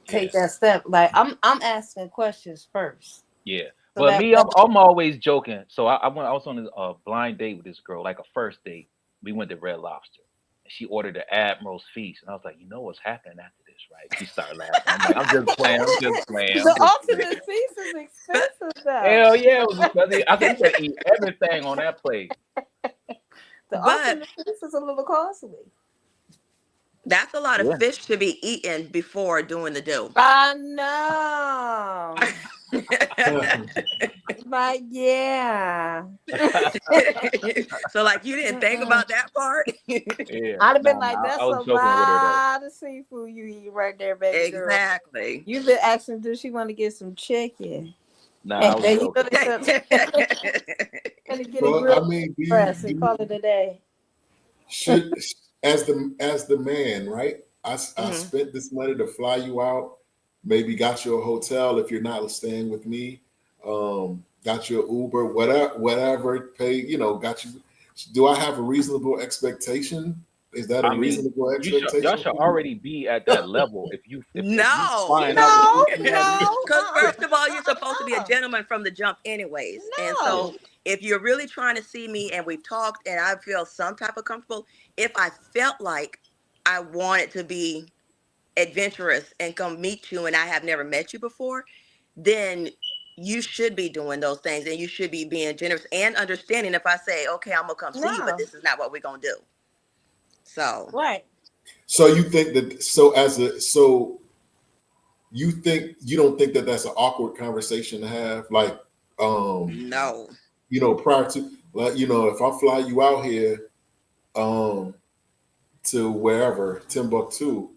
take Yeah. that step. Like I'm asking questions first. Yeah. So But that me, I'm always joking. So I was on a blind date with this girl, like a first date. We went to Red Lobster. And she ordered the Admiral's Feast. And I was like, you know what's happening after this, right? She started laughing. I'm like, I'm just playing. I'm just playing. I'm the just playing. ultimate feast is expensive though. Hell yeah, it was expensive. I said, you better eat everything on that plate. The But ultimate feast is a little costly. that's a lot of Yeah. fish to be eaten before doing the do. I know. But yeah. So like you didn't think about that part? Yeah. I'd have been No, like, I that's a was joking with her though. lot of seafood you eat right there, baby girl. Exactly. You've been asking, does she want to get some chicken? Nah, I was And you know joking. they said, gonna get a Well, grill I mean, press and call it a day. should as the man, right? I Mhm. spent this money to fly you out. Maybe got you a hotel if you're not staying with me. Got you an Uber, whatever. Pay, got you. Do I have a reasonable expectation? Is that a I mean, reasonable y'all expectation should for you? already be at that level if you No. flying out No, with people you already no, Because first of all, you're supposed to be a uh-uh. gentleman from the jump anyways. And Yeah. No. so if you're really trying to see me and we've talked and I feel some type of comfortable, if I felt like I wanted to be adventurous and come meet you and I have never met you before, then you should be doing those things and you should be being generous and understanding if I say, okay, I'm gonna come see you, but No. this is not what we're gonna do. So Right. So you think that so you don't think that that's an awkward conversation to have, like no. prior to, like, if I fly you out here um to wherever, Timbuktu,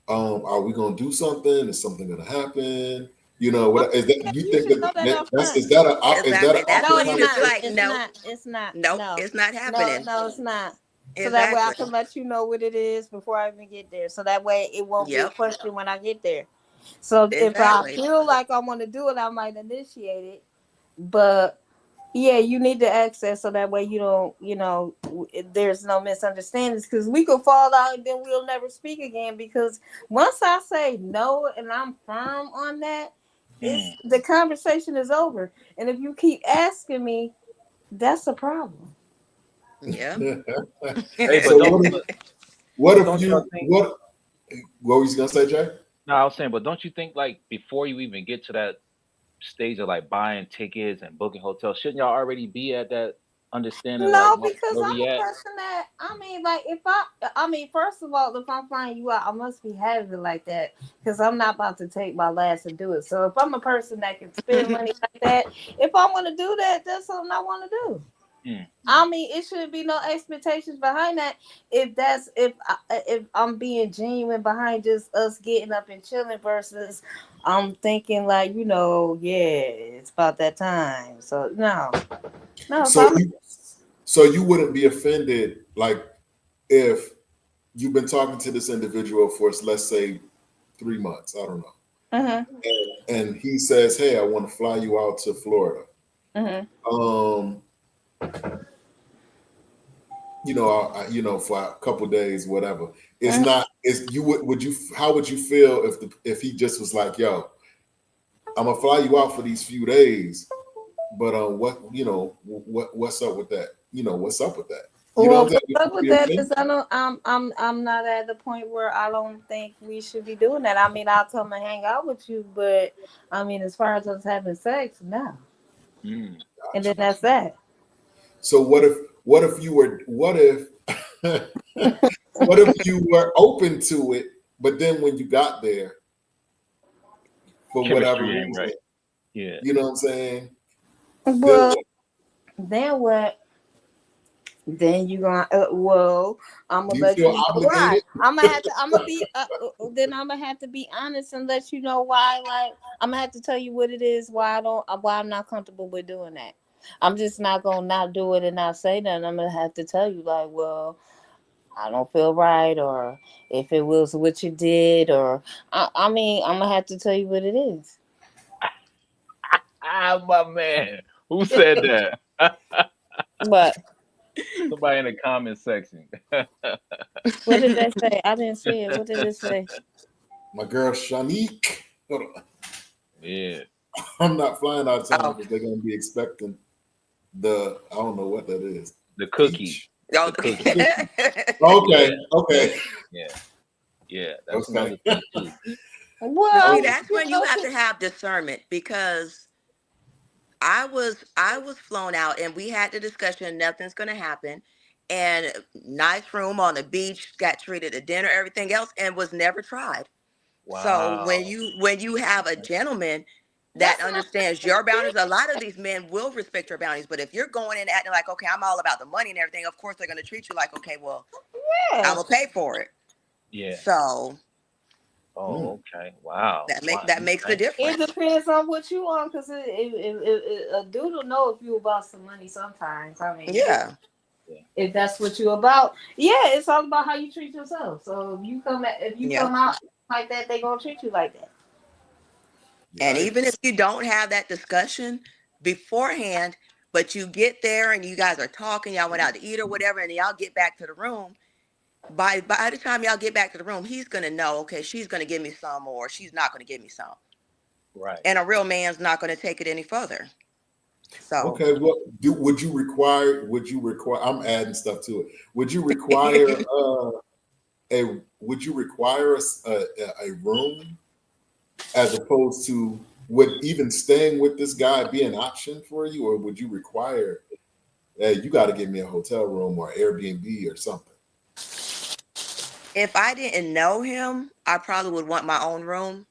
are we gonna do something? Is something gonna happen? What is that? You You think should know that that up that's front. is that a is that Exactly. an That's No, awkward when it's you just be not. like, conversation? It's no, not. It's not. no, No. it's not No, happening. no, it's not. So that way I Exactly. can let you know what it is before I even get there. So that way it won't be a Yep. question when I get there. So if I Exactly. feel like I want to do it, I might initiate it. But yeah, you need to access so that way you don't, there's no misunderstandings because we could fall out and then we'll never speak again. Because once I say no and I'm firm on that, it's the conversation is over. And if you keep asking me, that's a problem. Yeah. Hey, So but don't what if don't y'all you think? what was you gonna say, Jay? No, I was saying, but don't you think like before you even get to that stage of like buying tickets and booking hotels, shouldn't y'all already be at that understanding No, like because where I'm we a at? person that like first of all, if I'm finding you out, I must be having it like that because I'm not about to take my last and do it. So if I'm a person that can spend money like that, if I want to do that, that's something I want to do. Mm. I mean, it should be no expectations behind that. If I'm being genuine behind just us getting up and chilling versus I'm thinking like yeah, it's about that time. So no. So you wouldn't be offended, like if you've been talking to this individual for, let's say, 3 months. I don't know. Mm-hmm. And he says, "Hey, I want to fly you out to Florida." Mm-hmm. For a couple days, whatever. It's not. It's you. Would you? How would you feel if he just was like, "Yo, I'm gonna fly you out for these few days, but what's up with that? What's up with that? What's up with that is I'm not at the point where I don't think we should be doing that. I mean, I'll come and hang out with you, but I mean, as far as us having sex, no. Mm. And then that's that. So what if what if you were open to it, but then when you got there, for whatever Chemistry ain't reason, right. Yeah. you know what I'm saying? Well, then what? Then you gonna I'm gonna let you know why. I'm gonna be then I'm gonna have to be honest and let you know why. Like I'm gonna have to tell you what it is why I'm not comfortable with doing that. I'm just not gonna not do it and not say that. I'm gonna have to tell you like, well, I don't feel right, or if it was what you did, or I mean, I'm gonna have to tell you what it is. My man. Who said that? But Somebody in the comment section. what did they say? I didn't see it. What did it say? My girl Shanique. Hold on. Yeah. I'm not flying out of town because they're gonna be expecting I don't know what that is. The cookie. Peach. Oh, The cookie. Okay. Yeah. That's Okay. another thing too. Well, see, that's when you have to have discernment because I was flown out and we had the discussion, nothing's gonna happen. And nice room on the beach, got treated to dinner, everything else, and was never tried. Wow. So when you have a gentleman that understands your boundaries, a lot of these men will respect your boundaries. But if you're going in acting like, okay, I'm all about the money and everything, of course they're gonna treat you like, okay, well, I'm gonna pay for it. Yeah. So okay. Wow. that makes the difference. It depends on what you want, because a dude will know if you about some money sometimes. I mean, Yeah. If that's what you about, it's all about how you treat yourself. So if you come out like that, they gonna treat you like that. And even if you don't have that discussion beforehand, but you get there and you guys are talking, y'all went out to eat or whatever, and y'all get back to the room. By the time y'all get back to the room, he's gonna know, okay, she's gonna give me some or she's not gonna give me some. Right. And a real man's not gonna take it any further. So okay, would you require? I'm adding stuff to it. Would you require a room as opposed to would even staying with this guy be an option for you, or would you require, hey, you got to give me a hotel room or Airbnb or something? if I didn't know him, I probably would want my own room.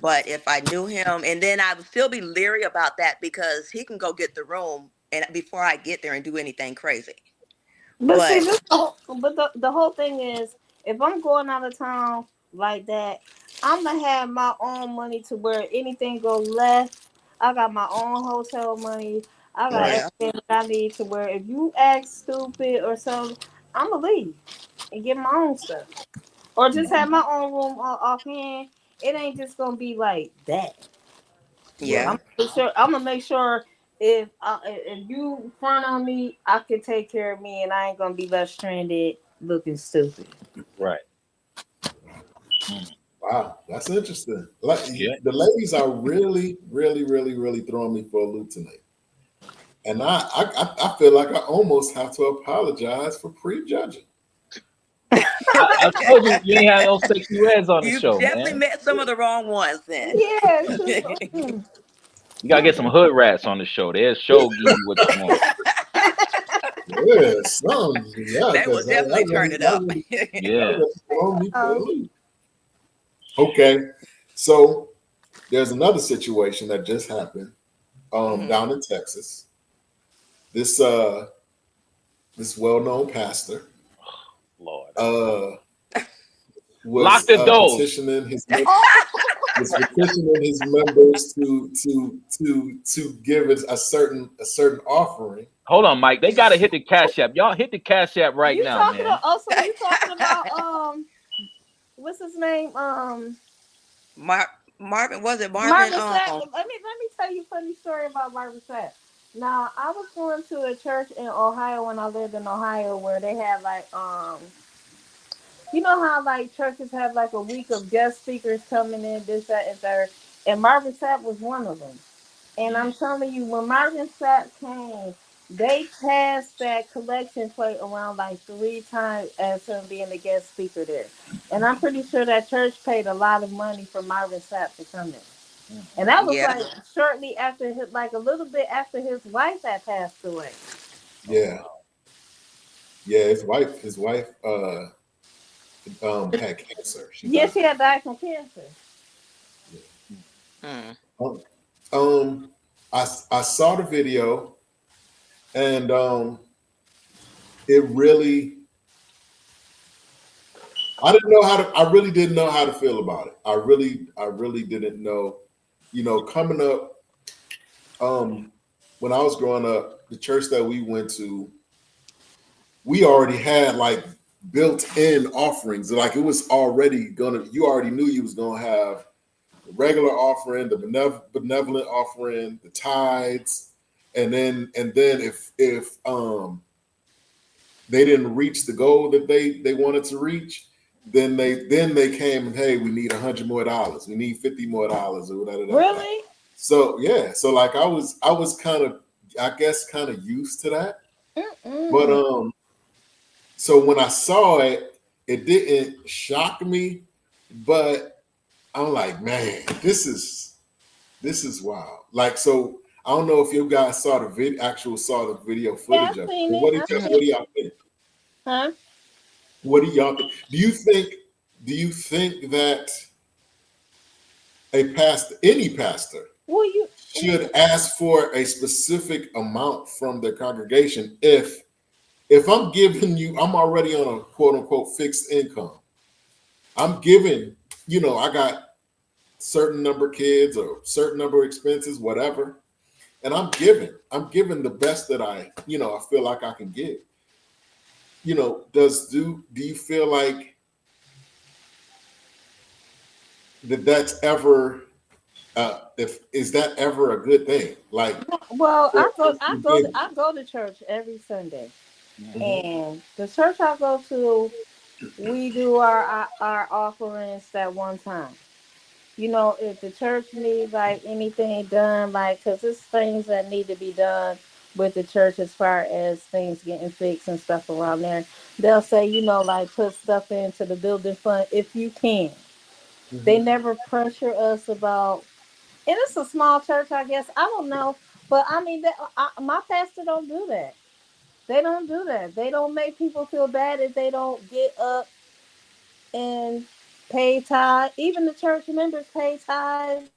But if I knew him, and then I would still be leery about that because he can go get the room and before I get there and do anything crazy. But see, the whole thing is, if I'm going out of town like that, I'm gonna have my own money to where anything go left. I got my own hotel money. I got everything that I need to where if you act stupid or something, I'm gonna leave and get my own stuff, or just have my own room offhand. It ain't just gonna be like that. Yeah. I'm gonna make sure if you front on me, I can take care of me, and I ain't gonna be left stranded looking stupid. Right. Wow, that's interesting. The ladies are really, really, really, really throwing me for a loop tonight, and I feel like I almost have to apologize for prejudging. I told you ain't had no sexy reds on the show, man. You definitely met some of the wrong ones then. Yeah. You gotta get some hood rats on the show. They'll show you what you want. Yeah, some, yeah, That will because that definitely turn really, it that up. really, that Yeah. really throw me for a Um, loop. Okay, so there's another situation that just happened Mhm. down in Texas. This this well-known pastor Lord. uh Lock was the doors. petitioning his oh, was petitioning his members to give it a certain offering. Hold on, Mike. They gotta hit the cash app. Y'all hit the cash app right you now, talking man. about? Oh, so you talking about what's his name? Marvin, was it Marvin? Marvin Sapp. Let me tell you a funny story about Marvin Sapp. Now, I was going to a church in Ohio when I lived in Ohio where they had like you know how like churches have like a week of guest speakers coming in, this, that, and third. And Marvin Sapp was one of them. And I'm telling you, when Marvin Sapp came, they passed that collection plate around like 3 times as him being the guest speaker there. And I'm pretty sure that church paid a lot of money for Marvin Sapp to come in. And that was Yeah. like shortly after his, like a little bit after his wife had passed away. Oh Yeah, wow. yeah. His wife had cancer. She Yes, died. she had died from cancer. Mm. Um, um, I saw the video, and it really, I really didn't know how to feel about it. I really didn't know. Coming up, um, when I was growing up, the church that we went to, we already had like built-in offerings. Like it was already gonna. You already knew you was gonna have the regular offering, the benevolent offering, the tithes, and then if they didn't reach the goal that they wanted to reach, then they came and, hey, we need $100 more, we need $50 more, or whatever. Really? So yeah, so like I was kind of, I guess, kind of used to that, but Mm-mm. so when I saw it, it didn't shock me, but I'm like, man, this is wild. Like, so I don't know if you guys saw the video Yeah, footage I've of it. seen But it. what did I've y'all, seen what it. do y'all think? Huh? What do y'all think? Do you think that any pastor, Well, you. should ask for a specific amount from their congregation if I'm giving you, I'm already on a quote unquote fixed income. I'm giving, I got certain number of kids or certain number of expenses, whatever, and I'm giving the best that I feel like I can give. Do you feel like that's ever if is that ever a good thing? Like, Well, or if you give. I go to church every Sunday, Mhm. Mhm. and the church I go to, we do our offerings that one time. You know, if the church needs like anything done, like, because it's things that need to be done with the church as far as things getting fixed and stuff around there, they'll say, like put stuff into the building fund if you can. They Mhm. never pressure us about, and it's a small church, I guess. I don't know, but I mean, my pastor don't do that. They don't do that. They don't make people feel bad if they don't get up and pay tithe. Even the church members pay tithes,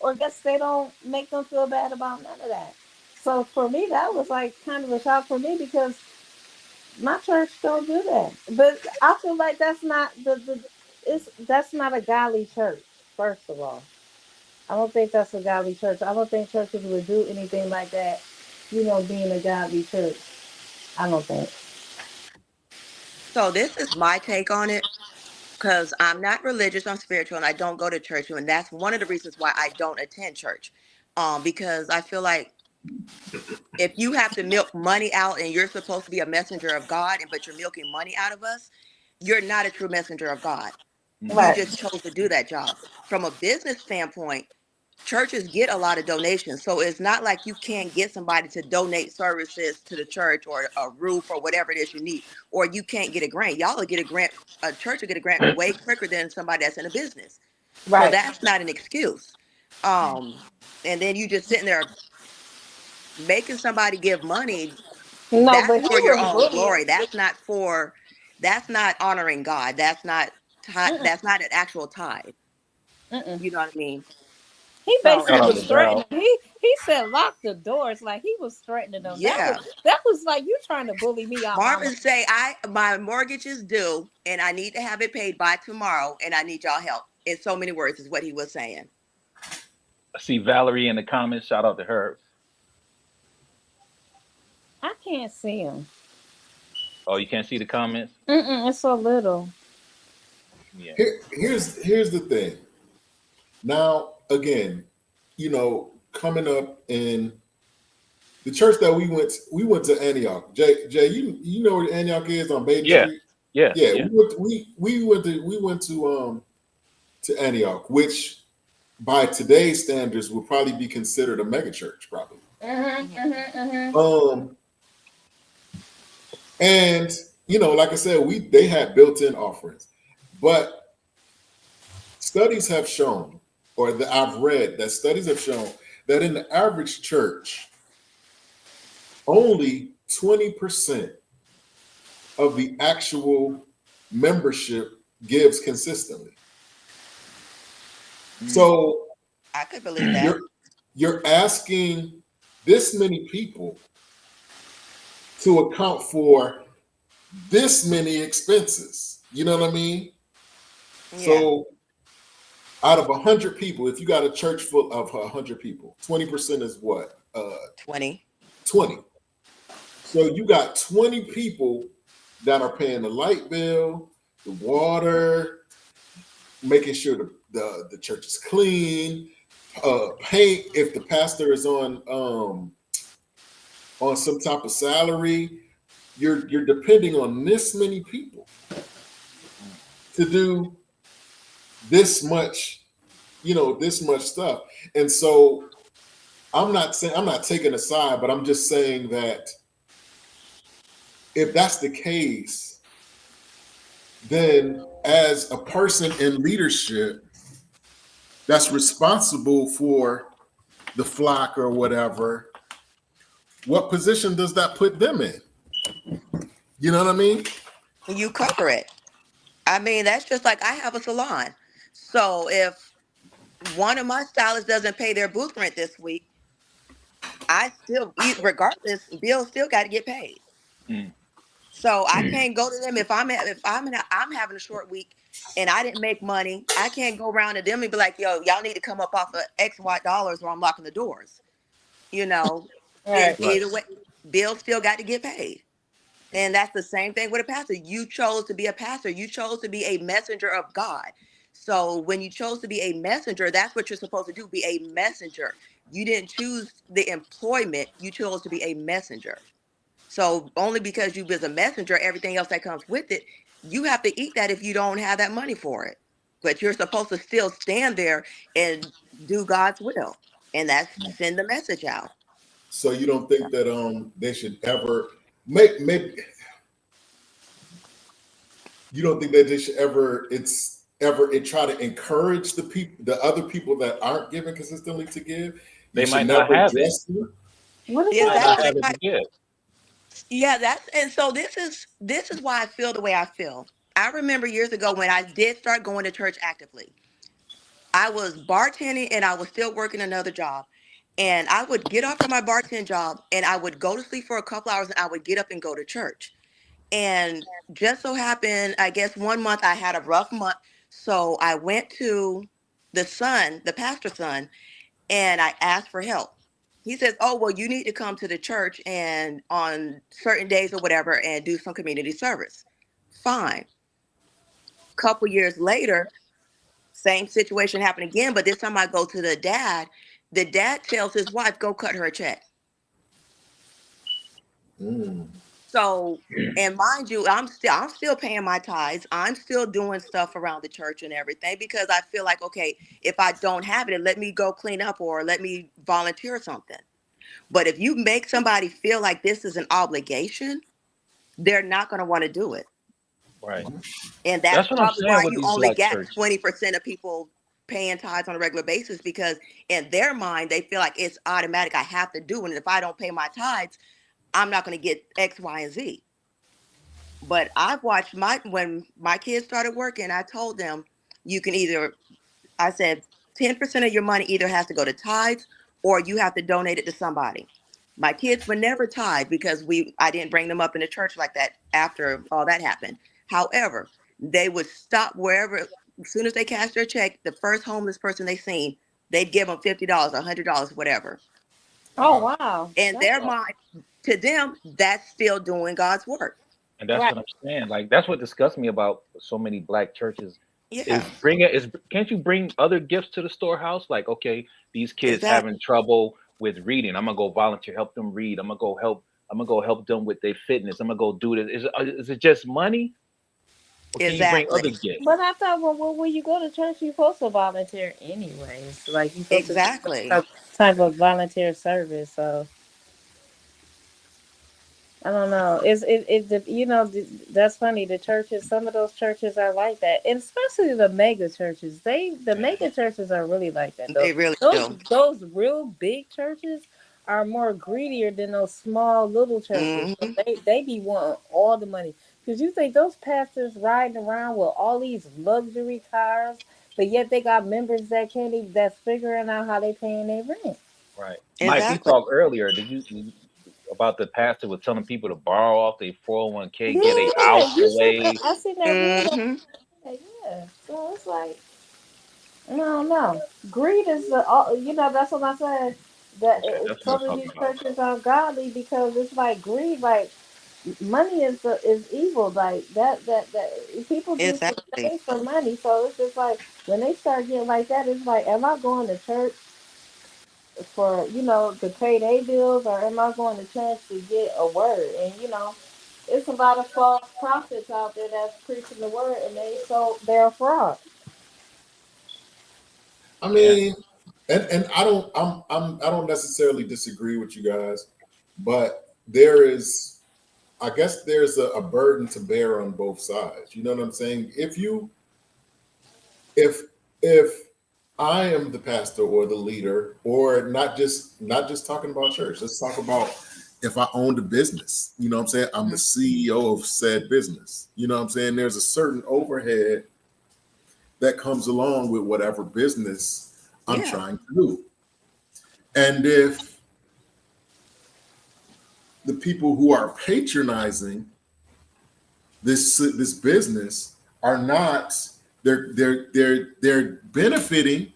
or guess they don't make them feel bad about none of that. So for me, that was like kind of a shock for me because my church don't do that. But I feel like that's not that's not a godly church. First of all, I don't think that's a godly church. I don't think churches would do anything like that. Being a godly church. I don't think. So this is my take on it because I'm not religious, I'm spiritual, and I don't go to church, and that's one of the reasons why I don't attend church. Because I feel like if you have to milk money out and you're supposed to be a messenger of God, and but you're milking money out of us, you're not a true messenger of God. You Right. just chose to do that job. From a business standpoint, churches get a lot of donations. So it's not like you can't get somebody to donate services to the church or a roof or whatever it is you need, or you can't get a grant. Y'all will get a grant, a church will get a grant way quicker than somebody that's in a business. So Right. that's not an excuse. Um, and then you just sitting there making somebody give money. No, That's but he for your was own bullying. glory. That's not honoring God. Mm-mm, That's not an actual tithe. mm-mm. You know what I mean? He So basically Shout out was to Val. threatening. He said lock the doors. Like he was threatening them. yeah. That was like you trying to bully me out my money. Marvin say my mortgage is due and I need to have it paid by tomorrow and I need y'all help. In so many words is what he was saying. I see Valerie in the comments. Shout out to her. I can't see him. Oh, you can't see the comments? Mm-mm, it's so little. Yeah. Here's the thing. Now, again, coming up in the church that we went to Antioch. Jay, you know where Antioch is on Baden Yeah. Street? Yeah. Yeah, Yeah. we went to Antioch, which by today's standards would probably be considered a mega church, probably. Mm-hmm, mm-hmm, mm-hmm. And like I said, they had built-in offerings, but studies have shown, or that I've read that studies have shown that in the average church, only 20% of the actual membership gives consistently. So I could believe that. you're asking this many people to account for this many expenses. You know what I mean? Yeah. So out of 100 people, if you got a church full of 100 people, 20% is what? 20. 20. So you got 20 people that are paying the light bill, the water, making sure the church is clean, paint if the pastor is on some type of salary. You're depending on this many people to do this much, this much stuff. And so I'm not taking a side, but I'm just saying that if that's the case, then as a person in leadership that's responsible for the flock or whatever, what position does that put them in? You know what I mean? You cover it. I mean, that's just like I have a salon. So if one of my stylists doesn't pay their booth rent this week, regardless, bills still got to get paid. Mm. So I can't go to them if I'm having a short week and I didn't make money. I can't go around to them and be like, "Yo, y'all need to come up off of X Y dollars, or I'm locking the doors." Right. Either way, bills still got to get paid. And that's the same thing with a pastor. You chose to be a pastor. You chose to be a messenger of God. So when you chose to be a messenger, that's what you're supposed to do, be a messenger. You didn't choose the employment. You chose to be a messenger. So only because you was a messenger, everything else that comes with it, you have to eat that if you don't have that money for it. But you're supposed to still stand there and do God's will. And that's send the message out. So you don't think that they should ever maybe you don't think that they should ever try to encourage the other people that aren't giving consistently to give? They should might not never have it. address them? What is They might that? not Exactly. have it to give. Yeah, so this is why I feel the way I feel. I remember years ago when I did start going to church actively. I was bartending and I was still working another job. And I would get off from my bartend job and I would go to sleep for a couple hours and I would get up and go to church. And just so happened, I guess one month I had a rough month. So I went to the pastor's son, and I asked for help. He says, "Oh, well, you need to come to the church and on certain days or whatever and do some community service." Fine. Couple years later, same situation happened again, but this time I go to the dad. The dad tells his wife, "Go cut her a check." Mm. So, and mind you, I'm still paying my tithes. I'm still doing stuff around the church and everything because I feel like, okay, if I don't have it, let me go clean up or let me volunteer something. But if you make somebody feel like this is an obligation, they're not going to want to do it. Right. And that's That's what I'm probably saying why with you these only black got churches. 20% of people paying tithes on a regular basis because in their mind, they feel like it's automatic. I have to do it. And if I don't pay my tithes, I'm not going to get X, Y, and Z. But I've watched when my kids started working, I told them you can either, I said 10% of your money either has to go to tithes or you have to donate it to somebody. My kids were never tithe because I didn't bring them up in the church like that after all that happened. However, they would stop wherever, as soon as they cashed their check, the first homeless person they seen, they'd give them $50, $100, whatever. Oh wow. In their mind, to them, that's still doing God's work. And that's Right. what I'm saying. Like that's what disgusts me about so many black churches. Yeah. Can't you bring other gifts to the storehouse? Like, okay, these kids Exactly. having trouble with reading. I'm gonna go volunteer, help them read. I'm gonna go help them with their fitness. I'm gonna go do this. Is it just money? Or can you bring Exactly. other gifts? But I thought, well, when you go to church, you're supposed to volunteer anyways. Like you're supposed Exactly. to do some type of volunteer service. So I don't know. That's funny. The churches, some of those churches are like that, and especially the mega churches. The mega churches are really like that. They really those do. those real big churches are more greedier than those small little churches. So Mhm. they be wanting all the money because you think those pastors riding around with all these luxury cars, but yet they got members that's figuring out how they paying their rent. Right. Mike, we Exactly. talked earlier. Did you about the pastor was telling people to borrow off their 401k, get a Yeah, house away. I seen that video. Mhm. Yeah, so it's like no. Greed is that's what I said. That Okay, that's what I'm some of talking these about. churches are godly because it's like greed. Like money is evil. Like that people do some Exactly. things for money. So it's just like when they start getting like that, it's like, am I going to church for to pay their bills, or am I going to church to get a word? And it's a lot of false prophets out there that's preaching the word, and they're a fraud. I Yeah. mean, and I don't necessarily disagree with you guys, but I guess there's a burden to bear on both sides. You know what I'm saying? If if I am the pastor or the leader, or not just talking about church, let's talk about if I owned a business. You know what I'm saying? I'm the CEO of said business. You know what I'm saying? There's a certain overhead that comes along with whatever business I'm Yeah. trying to do. And if the people who are patronizing this business are not, they're benefiting,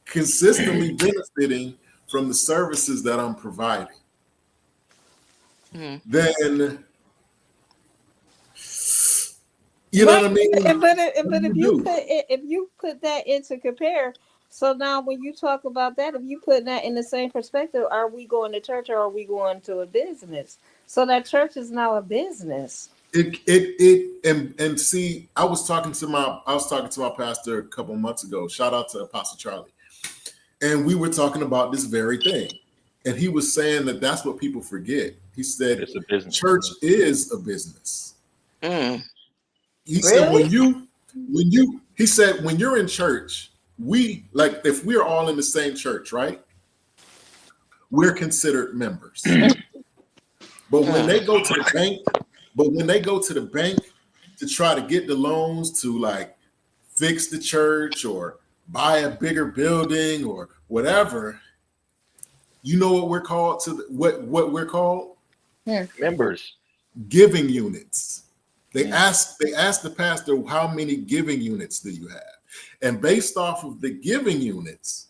consistently benefiting from the services that I'm providing, Mhm. then you know what I mean? But What do if you you do? put that into compare, so now when you talk about that, if you put that in the same perspective, are we going to church or are we going to a business? So that church is now a business. And see, I was talking to my pastor a couple months ago. Shout out to Apostle Charlie. And we were talking about this very thing. And he was saying that that's what people forget. He said, It's a business. church is a business. Mm. He said, Really? he said, when you're in church, if we're all in the same church, right? We're considered members. But when they go to the bank, to try to get the loans to like fix the church or buy a bigger building or whatever, you know what we're called what we're called? Members. Giving units. They Mm. ask the pastor, how many giving units do you have? And based off of the giving units,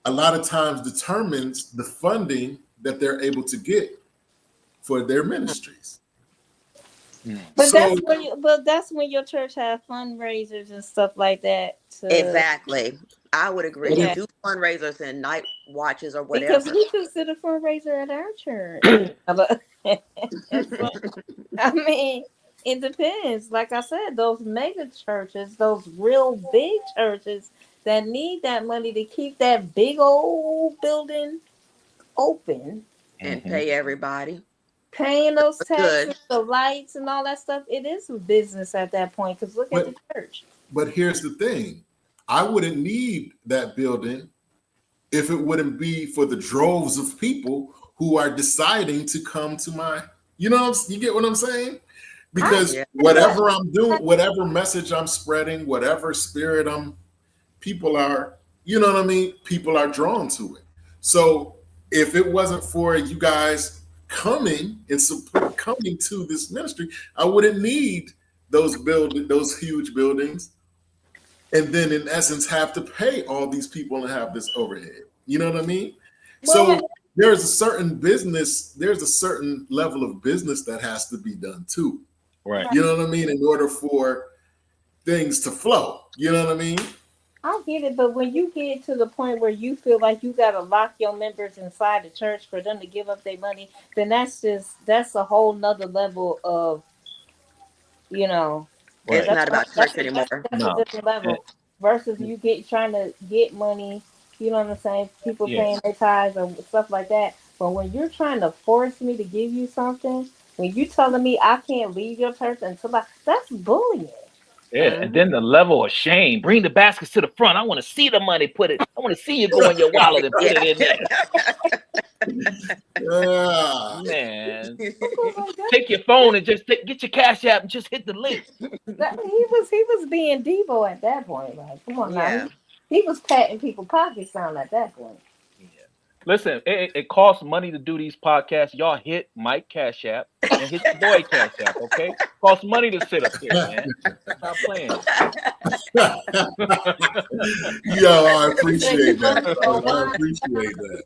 a lot of times determines the funding that they're able to get for their ministries. Mm. But So that's when your church has fundraisers and stuff like that. Exactly. I would agree. Yeah. Do fundraisers and night watches or Because whatever. we consider fundraiser at our church. I mean, it depends. Like I said, those mega churches, those real big churches that need that money to keep that big old building open, And Mhm. pay everybody. paying those taxes, Good. the lights, and all that stuff, it is a business at that point. Because look at the but church. but here's the thing. I wouldn't need that building if it wouldn't be for the droves of people who are deciding to come to my, you get what I'm saying? Because Yeah. whatever I'm doing, whatever message I'm spreading, whatever spirit people are, you know what I mean? People are drawn to it. So if it wasn't for you guys coming and coming to this ministry, I wouldn't need those huge buildings, and then in essence have to pay all these people and have this overhead. You know what I mean? So there's a certain level of business that has to be done too. Right. You know what I mean? In order for things to flow. You know what I mean? I get it, but when you get to the point where you feel like you got to lock your members inside the church for them to give up their money, then that's a whole nother level of, It's Right. not about church anymore. That's No. a different level versus you trying to get money. You know what I'm saying? People paying their tithes or stuff like that. But when you're trying to force me to give you something, when you telling me I can't leave your church until that's bullying. Yeah, and then the level of shame. Bring the baskets to the front. I want to see the money. I want to see you go in your wallet and put it in there. Man, take your phone and just get your Cash App and just hit the link. He was being Devo at that point. Like, come on Yeah. now. He was patting people's pockets down at that point. Listen, it costs money to do these podcasts. Y'all hit Mike Cash App and hit the boy Cash App, okay? Costs money to sit up here, man. Stop playing. Yo, I appreciate that.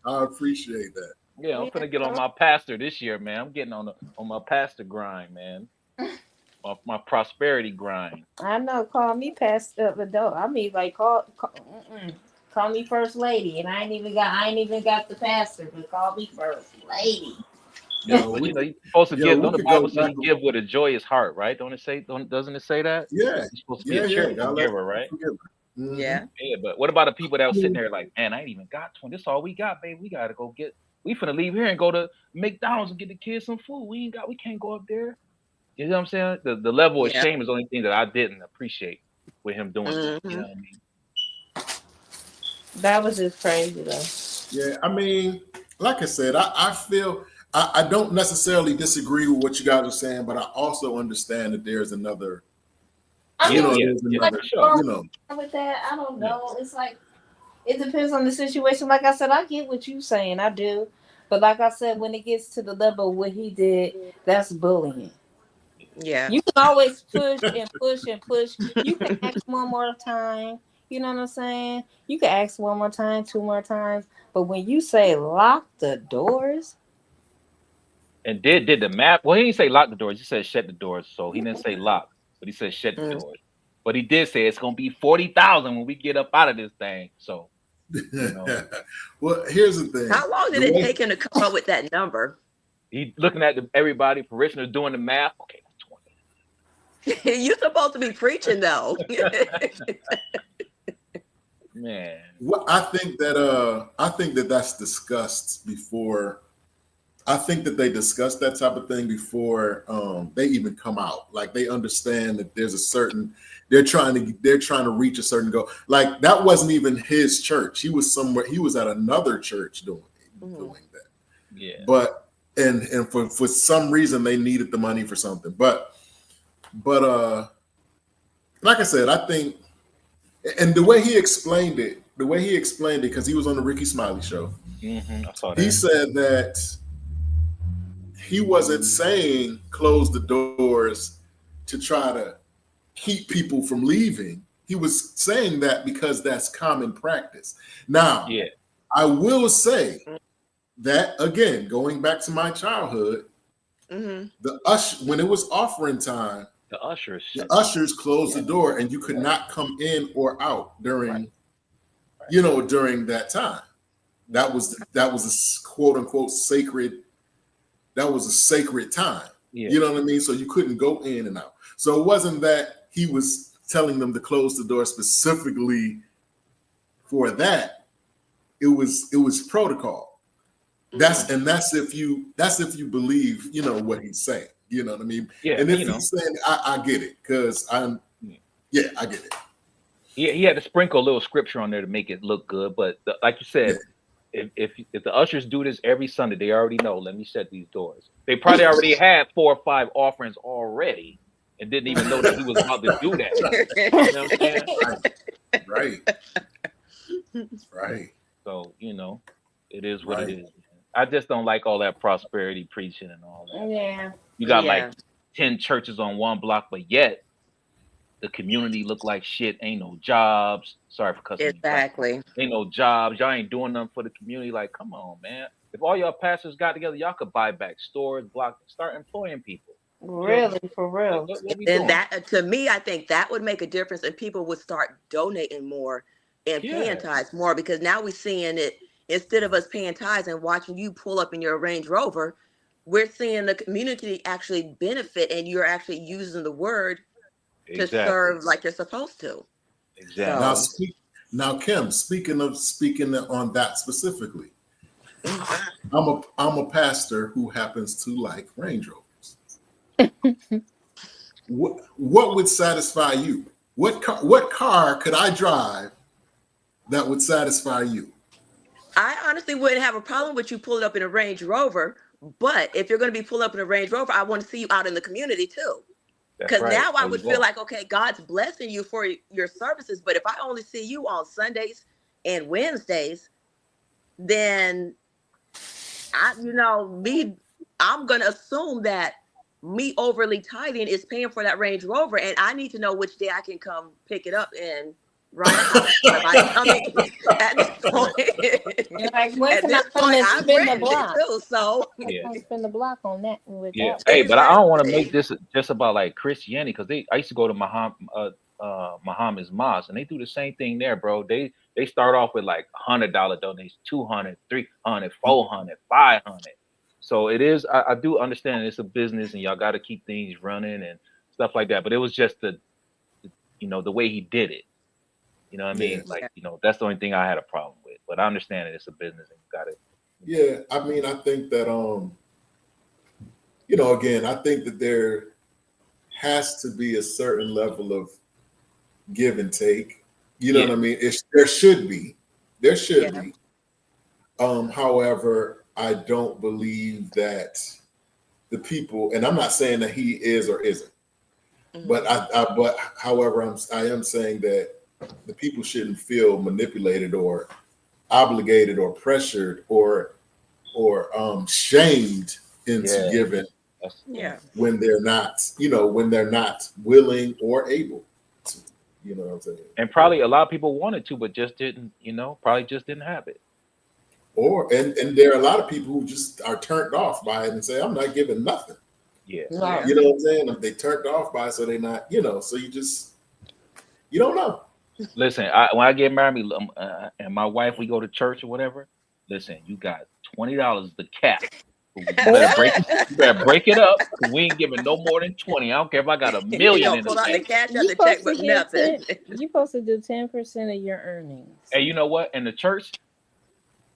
I appreciate that. Yeah, I'm gonna get on my pastor this year, man. I'm getting on my pastor grind, man. My prosperity grind. I know. Call me past the door. I mean, like call me first lady, and I ain't even got the pastor, but call me first lady. But you're supposed to give. Don't the Bible say you give with a joyous heart, right? Doesn't it say that? Yeah. You're supposed to be a cheerful giver, right? Mm-hmm. Yeah. Yeah, but what about the people that was sitting there like, man, I ain't even got 20. This is all we got, babe. We gotta go get. We finna leave here and go to McDonald's and get the kids some food. We can't go up there. You know what I'm saying? The level of shame is the only thing that I didn't appreciate with him doing this. You know what I mean? That was just crazy though. Yeah, I mean, like I said, I feel I don't necessarily disagree with what you guys are saying, but I also understand that there's another. With that, I don't know. It's like it depends on the situation. Like I said, I get what you're saying. I do. But like I said, when it gets to the level of what he did, that's bullying. Yeah. You can always push and push and push. You can ask one more time. You know what I'm saying? You can ask one more time, two more times. But when you say lock the doors. And did the map. Well, he didn't say lock the doors. He said shut the doors. So he didn't say lock, but he said shut the doors. But he did say it's gonna be 40,000 when we get up out of this thing. So well, here's the thing. How long did it take him to come up with that number? He looking at everybody, parishioners doing the math. Okay, that's 20. You're supposed to be preaching though. Man. Well, I think that that's discussed before. I think that they discuss that type of thing before they even come out. Like they understand that there's a certain they're trying to reach a certain goal. Like that wasn't even his church. He was somewhere. He was at another church doing that. Yeah. But and for some reason they needed the money for something. But like I said, I think, and the way he explained it, because he was on the Ricky Smiley show. Mm-hmm, I saw that. He said that he wasn't saying close the doors to try to keep people from leaving. He was saying that because that's common practice. Now, I will say that again, going back to my childhood, when it was offering time, the ushers closed the door and you could not come in or out during that time. That was a quote unquote sacred. That was a sacred time. Yeah. You know what I mean? So you couldn't go in and out. So it wasn't that he was telling them to close the door specifically for that. It was protocol. That's if you believe, what he's saying. You know what I mean? Yeah. And if he's saying, I get it, because I get it. he had to sprinkle a little scripture on there to make it look good. But like you Yeah. said, if the ushers do this every Sunday, they already know. Let me shut these doors. They probably already had 4 or 5 offerings already, and didn't even know that he was about to do that. You know what I'm saying? Right. So it is what Right. it is. I just don't like all that prosperity preaching and all that. Yeah. You got Yeah. like 10 churches on one block, but yet the community look like shit. Ain't no jobs. Sorry for cussing. Exactly. Ain't no jobs. Y'all ain't doing nothing for the community. Like, come on, man. If all y'all pastors got together, y'all could buy back stores, start employing people. Really, for Like, real. what we And doing? that, to me, I think that would make a difference, and people would start donating more and Yeah. paying tithes more, because now we're seeing it, instead of us paying tithes and watching you pull up in your Range Rover, we're seeing the community actually benefit, and you're actually using the word to Exactly. serve like you're supposed to. Exactly. Now, So, now, Kim, speaking on that specifically, I'm a pastor who happens to like Range Rovers. What would satisfy you? What car could I drive that would satisfy you? I honestly wouldn't have a problem with you pulling up in a Range Rover, but if you're going to be pulling up in a Range Rover, I want to see you out in the community too. That's Because right. now I There would you feel go. like, okay, God's blessing you for your services. But if I only see you on Sundays and Wednesdays, then I'm going to assume that me overly tithing is paying for that Range Rover. And I need to know which day I can come pick it up and ride out. At this point, Like, when at can I this come point, and I'm spin the renting it block? too. So, Yeah. I'm spin the block on that with Yeah. that. Hey, but I don't want to make Exactly. this just about like Christianity, because I used to go to Muhammad's mosque, and they do the same thing there, bro. They start off with like $100 donations, 200, 300, 400, 500. So it is. I do understand it's a business, and y'all got to keep things running and stuff like that. But it was just the way he did it. You know what I mean? Yeah. Like, that's the only thing I had a problem with. But I understand that it's a business, and you got to. Yeah, I mean, I think that again, I think that there has to be a certain level of give and take. You know Yeah. what I mean? There should be. There should Yeah. be. However, I don't believe that the people, and I'm not saying that he is or isn't, but but however, I am saying that the people shouldn't feel manipulated or obligated or pressured or shamed into Yeah. giving That's, Yeah. when they're not willing or able to. You know what I'm saying? And probably a lot of people wanted to, but just didn't. Probably just didn't have it. And there are a lot of people who just are turned off by it and say, I'm not giving nothing. Yeah. Right. You know what I'm saying? They turned off by it, so they not, so you don't know. Listen, when I get married, and my wife, we go to church or whatever. Listen, you got $20 the cap. You better break it up. 'Cause we ain't giving no more than 20. I don't care if I got $1 You million don't in the pull out the bank. cash out You the check, supposed but to give nothing. 10. You supposed to do 10% of your earnings. Hey, you know what? In the church,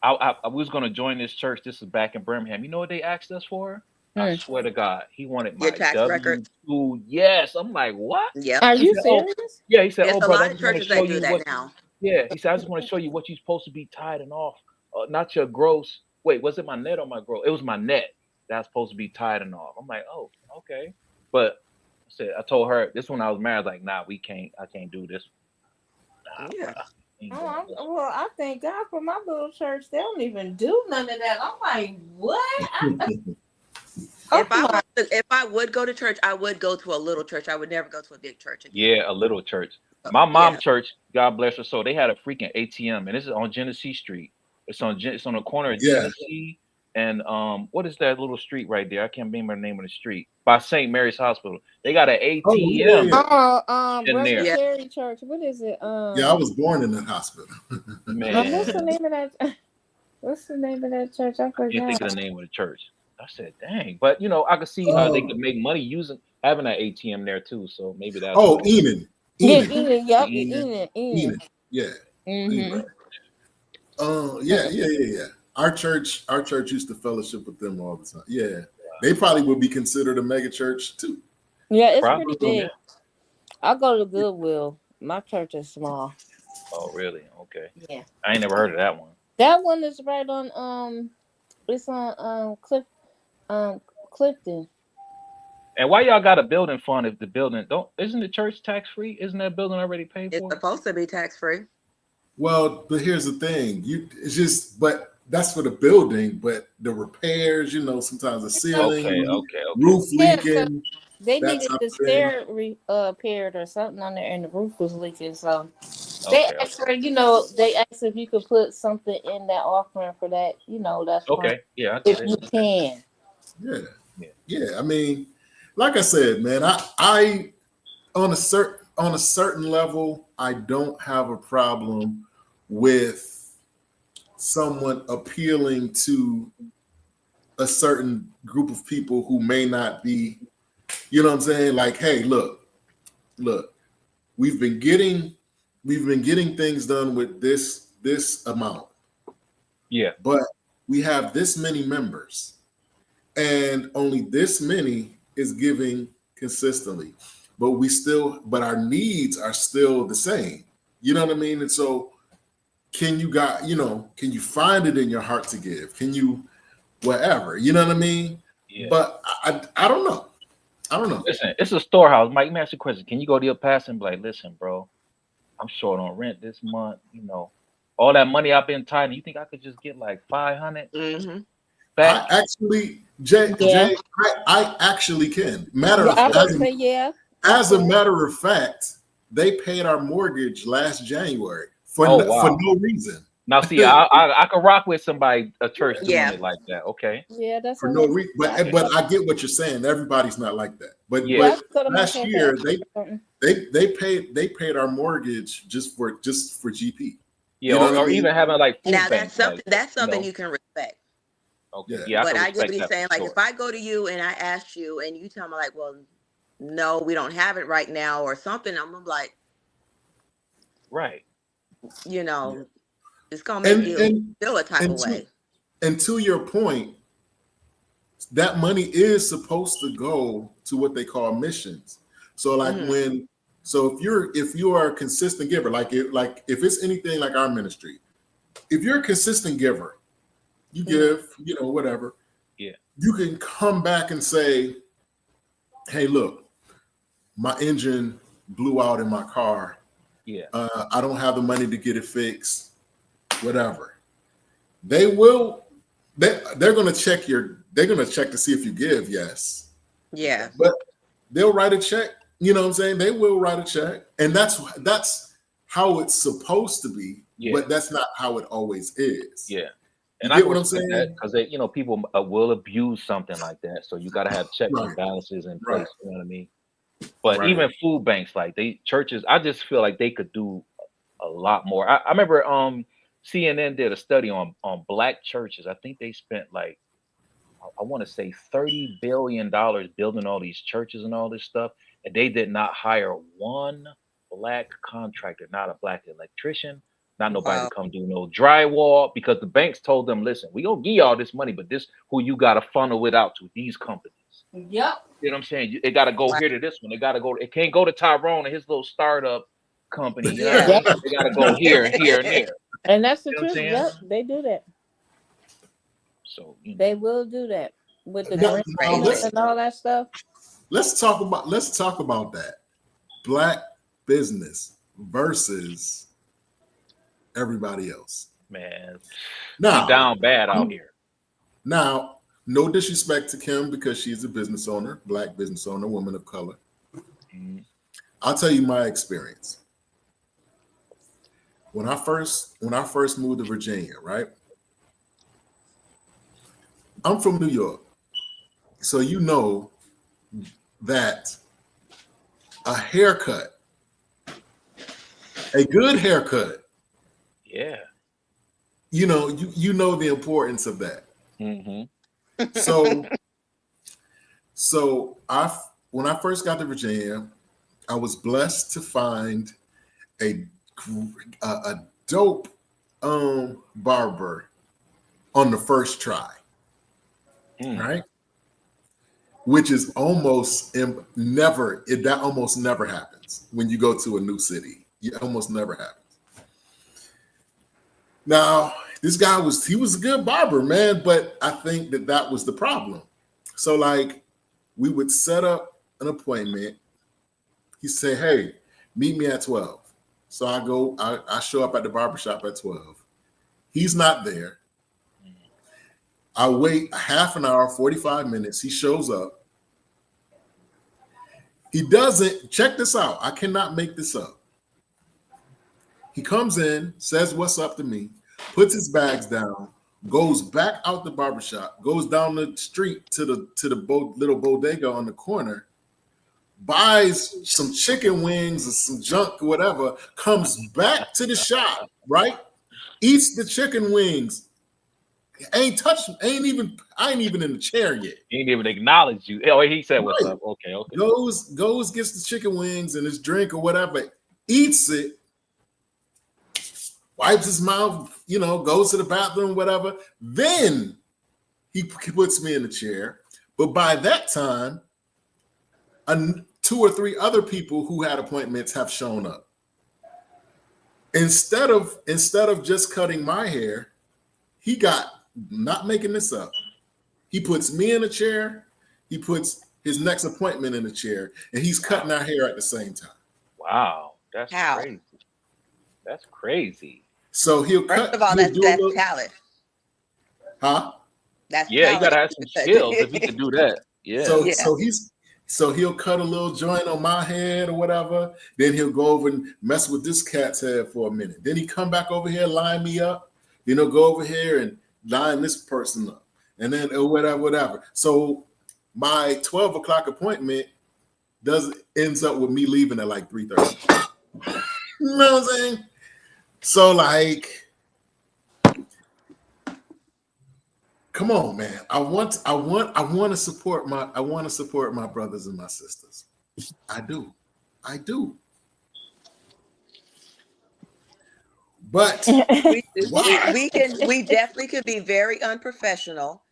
I was gonna join this church. This is back in Birmingham. You know what they asked us for? I swear to God, he wanted Your my tax records. W-2. Yes, I'm like, what? Yep. Are He you said, oh, serious? yeah. He said, It's oh, a brother, I lot of just want to churches show that do you that what. now. Yeah, he said, I just want to show you what you're supposed to be tithing off. Not your gross. Wait, was it my net or my gross? It was my net that's supposed to be tithing off. I'm like, oh, okay. But I told her this when I was married. I was like, nah, I can't do this. Nah, Yeah. bruh, ain't doing Oh, this. well, I thank God for my little church. They don't even do none of that. I'm like, what? If I would go to church, I would go to a little church. I would never go to a big church again. Yeah, a little church. My mom Yeah. church, God bless her soul, they had a freaking ATM, and this is on Genesee Street. It's on the corner of Yeah. Genesee and what is that little street right there? I can't remember the name of the street. By St. Mary's Hospital. They got an ATM Oh, yeah. in Brother there. Yeah. Terry Church. What is it? Yeah, I was born in that hospital. What's the Man, name of that? What's the name of that church? I I can't think forgot. of the name of the church. I said, dang. But I could see how they could make money having that ATM there too. So maybe that's Oh, what Enon. Yeah, Enon. Enid. Yep, Enid. Enid. Yeah. Mm-hmm. Yeah. Our church used to fellowship with them all the time. Yeah. They probably would be considered a mega church too. Yeah, it's Probably, pretty big. yeah. I go to Goodwill. My church is small. Oh, really? Okay. Yeah. I ain't never heard of that one. That one is right on it's on um Clifton. And why y'all got a building fund if the building don't? Isn't the church tax free? Isn't that building already paid It's for? supposed to be tax free. Well, but here's the thing. It's just, but that's for the building, but the repairs, sometimes the ceiling, Okay. roof Yeah, so leaking, they that needed type the of thing. stair repaired or something on there, and the roof was leaking. So they Okay. asked for, they asked if you could put something in that offering for that. That's fine Okay. Yeah, I if get you it. can. Yeah. Yeah. Yeah. I mean, like I said, man, I on a certain level, I don't have a problem with someone appealing to a certain group of people who may not be, you know what I'm saying? Like, hey, look, we've been getting things done with this amount, Yeah. but we have this many members, and only this many is giving consistently. But our needs are still the same. You know what I mean? And so can you find it in your heart to give? Can you whatever? You know what I mean? Yeah. But I don't know. I don't know. Listen, it's a storehouse. Mike, let me ask you a question. Can you go to your pastor and be like, listen, bro, I'm short on rent this month. All that money I've been tithing. You think I could just get like 500 Mm-hmm. back? I actually, Jay, I actually can. I would say As a matter of fact, they paid our mortgage last January for wow. no reason. Now, see, I could rock with somebody, a church doing Yeah. it like that. Okay. Yeah, that's For no reason. But I get what you're saying. Everybody's not like that. But last year they paid our mortgage just for GP. Yeah, or even having like food now banks, that's something you can respect. Okay. Yeah. But I get what he's saying. Like, sure. if I go to you and I ask you and you tell me like, well, no, we don't have it right now or something, I'm like, right. It's gonna make you feel a type of way. And to your point, that money is supposed to go to what they call missions. So like if you are a consistent giver, like if it's anything like our ministry, if you're a consistent giver, you give, whatever. Yeah. You can come back and say, hey, look, my engine blew out in my car. Yeah. I don't have the money to get it fixed. Whatever. They're going to check to see if you give. Yes. Yeah. But they'll write a check. You know what I'm saying? They will write a check. And that's how it's supposed to be. Yeah. But that's not how it always is. Yeah. And I get what I'm saying? Because people will abuse something like that. So you got to have checks and balances in place. You know what I mean? But even food banks, like churches, I just feel like they could do a lot more. I remember CNN did a study on Black churches. I think they spent like, I want to say $30 billion building all these churches and all this stuff. And they did not hire one Black contractor, not a Black electrician, not nobody to come do no drywall, because the banks told them, listen, we gonna give you all this money, but this who you got to funnel it out to, these companies. Yep. You know what I'm saying? It got to go here to this one. It got to go. It can't go to Tyrone and his little startup company. You know? They got to go here, and there. And that's the truth. Yep, they do that. So they will do that with the grants and all that stuff. Let's talk about that. Black business versus everybody else. Man, now down bad out here. Now, no disrespect to Kim because she's a business owner, Black business owner, woman of color. Mm-hmm. I'll tell you my experience. When I first moved to Virginia, right? I'm from New York. So you know that a haircut, a good haircut, yeah, you know the importance of that. Mm-hmm. So when I first got to Virginia, I was blessed to find a dope barber on the first try, right? Which is almost never happens when you go to a new city. It almost never happens. Now, this guy was a good barber, man, but I think that was the problem. So like we would set up an appointment. He say, hey, meet me at 12. So I show up at the barbershop at 12. He's not there. I wait a half an hour, 45 minutes. He shows up. He doesn't, check this out. I cannot make this up. He comes in, says what's up to me, puts his bags down, goes back out the barbershop, goes down the street to the little bodega on the corner, buys some chicken wings or some junk or whatever, comes back to the shop, right? Eats the chicken wings. I ain't even in the chair yet. He didn't even acknowledge you. Oh, he said what's Right. up. Okay. Goes, gets the chicken wings and his drink or whatever, eats it, wipes his mouth, goes to the bathroom, whatever. Then he puts me in the chair. But by that time, 2 or 3 other people who had appointments have shown up. Instead of just cutting my hair, he got, not making this up, he puts me in a chair, he puts his next appointment in a chair, and he's cutting our hair at the same time. Wow, that's How? crazy. That's crazy. So he'll cut. First of all, he'll that's do a little- talent. Huh? That's Yeah, you talent. gotta have some skills if you can do that. Yeah. So he'll cut a little joint on my head or whatever. Then he'll go over and mess with this cat's head for a minute. Then he come back over here, line me up. Then he'll go over here and line this person up. And then whatever. So my 12 o'clock appointment ends up with me leaving at like 3:30. You know what I'm saying? So like, come on, man. I want to support my brothers and my sisters. I do. But we definitely could be very unprofessional,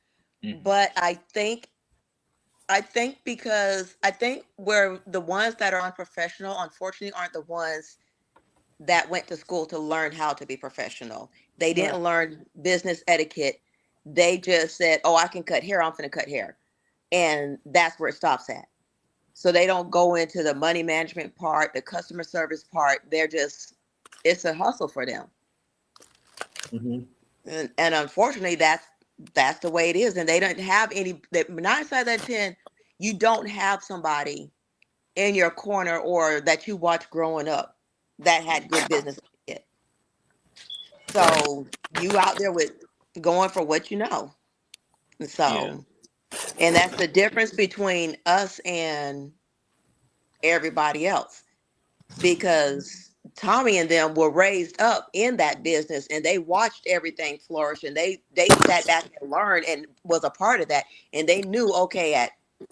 but I think because where the ones that are unprofessional, unfortunately, aren't the ones that went to school to learn how to be professional. They didn't learn business etiquette. They just said, "Oh, I can cut hair. I'm going to cut hair," and that's where it stops at. So they don't go into the money management part, the customer service part. It's a hustle for them. And unfortunately, that's the way it is. And they don't have 9 times out of 10, you don't have somebody in your corner or that you watched growing up that had good business etiquette. So you out there with going for what you know. And so, and that's the difference between us and everybody else, because Tommy and them were raised up in that business and they watched everything flourish, and they sat back and learned and was a part of that. And they knew, okay, at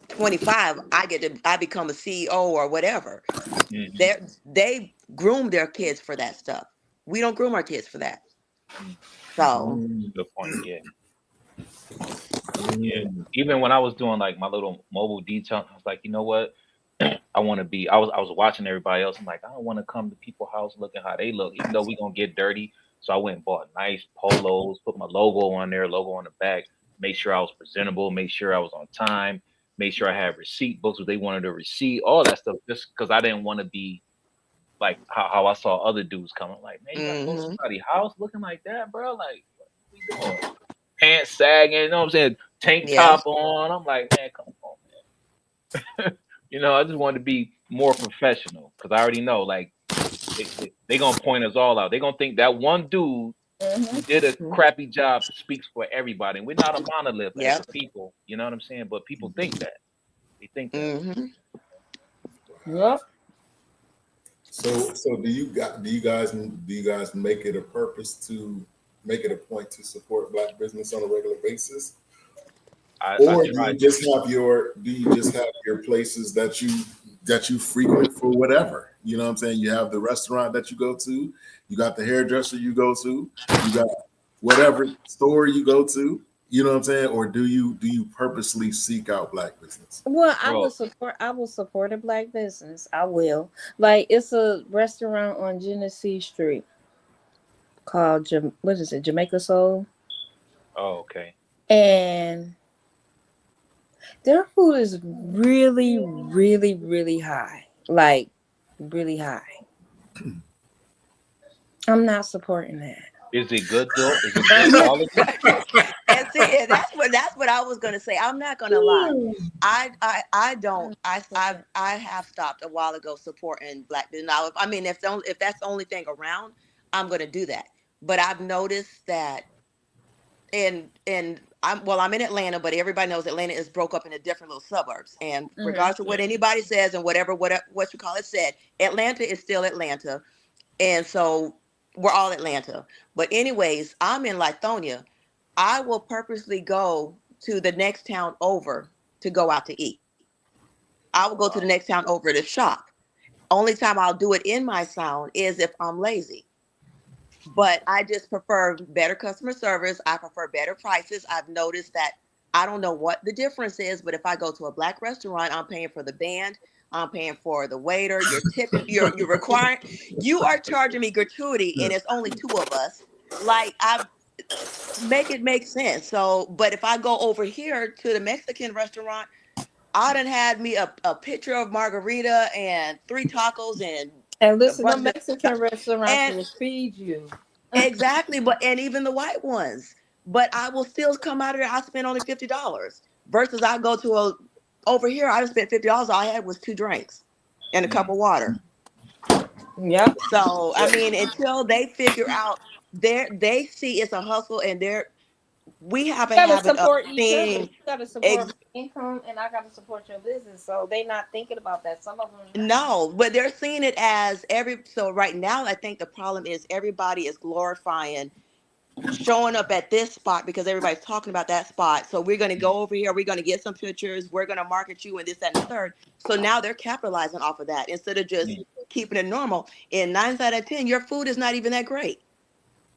25, I become a CEO or whatever. They groom their kids for that stuff. We don't groom our kids for that. So good point. Yeah. Even when I was doing like my little mobile detail, I was like, you know what? I want to be. I was watching everybody else. I'm like, I don't want to come to people's house looking how they look, even though we gonna get dirty. So I went and bought nice polos, put my logo on there, logo on the back, make sure I was presentable, make sure I was on time, make sure I had receipt books if they wanted a receipt, all that stuff, just because I didn't want to be like how I saw other dudes coming. Like, man, you gotta go to somebody's house looking like that, bro. Like, what we doing? Pants sagging, you know what I'm saying? Tank top on. I'm like, man, come on, man. I just wanted to be more professional because I already know, like, they gonna point us all out. They gonna think that one dude who did a crappy job speaks for everybody, and we're not a monolith as people. You know what I'm saying? But people think that. They think that. Yep. So do you guys make it a purpose to make it a point to support Black business on a regular basis? Or do you just have your places that you frequent for whatever? You know what I'm saying? You have the restaurant that you go to, you got the hairdresser you go to, you got whatever store you go to, You know what I'm saying? Or do you purposely seek out black business? Well, I Bro, will support. I will support a black business. I will. Like it's a restaurant on Genesee Street called what is it? Jamaica Soul, oh, okay. and their food is really, really, really high. Like really high. I'm not supporting that. Is it good though? Is it good quality? And see, that's what I was gonna say. I'm not gonna lie. I don't I have stopped a while ago supporting black business. Now, if that's the only thing around, I'm gonna do that. But I've noticed that and I'm in Atlanta, but everybody knows Atlanta is broke up into different little suburbs. And regardless of what anybody says and what you call it said, Atlanta is still Atlanta. And so we're all Atlanta. But anyways, I'm in Lithonia. I will purposely go to the next town over to go out to eat. I will go to the next town over to shop. Only time I'll do it in my sound is if I'm lazy. But I just prefer better customer service. I prefer better prices. I've noticed that I don't know what the difference is, but if I go to a black restaurant, I'm paying for the band. I'm paying for the waiter. You're tipping. You're requiring. You are charging me gratuity, and it's only two of us. Like I make it make sense. So, but if I go over here to the Mexican restaurant, I done had me a picture of margarita and 3 tacos And listen, the bunch of Mexican restaurants and will feed you. exactly, and even the white ones. But I will still come out of there. I spent only $50 versus I go to over here. I just spent $50. All I had was 2 drinks and a cup of water. Yep. So I mean, until they figure out they see it's a hustle, and we have a Gotta habit of support each other. seeing. You gotta support my income, and I gotta support your business. So they not thinking about that. Some of them No, but they're seeing it as so right now, I think the problem is everybody is glorifying showing up at this spot because everybody's talking about that spot. So we're going to go over here. We're going to get some pictures. We're going to market you and this, that, and the third. So now they're capitalizing off of that instead of just keeping it normal. And 9 out of 10, your food is not even that great.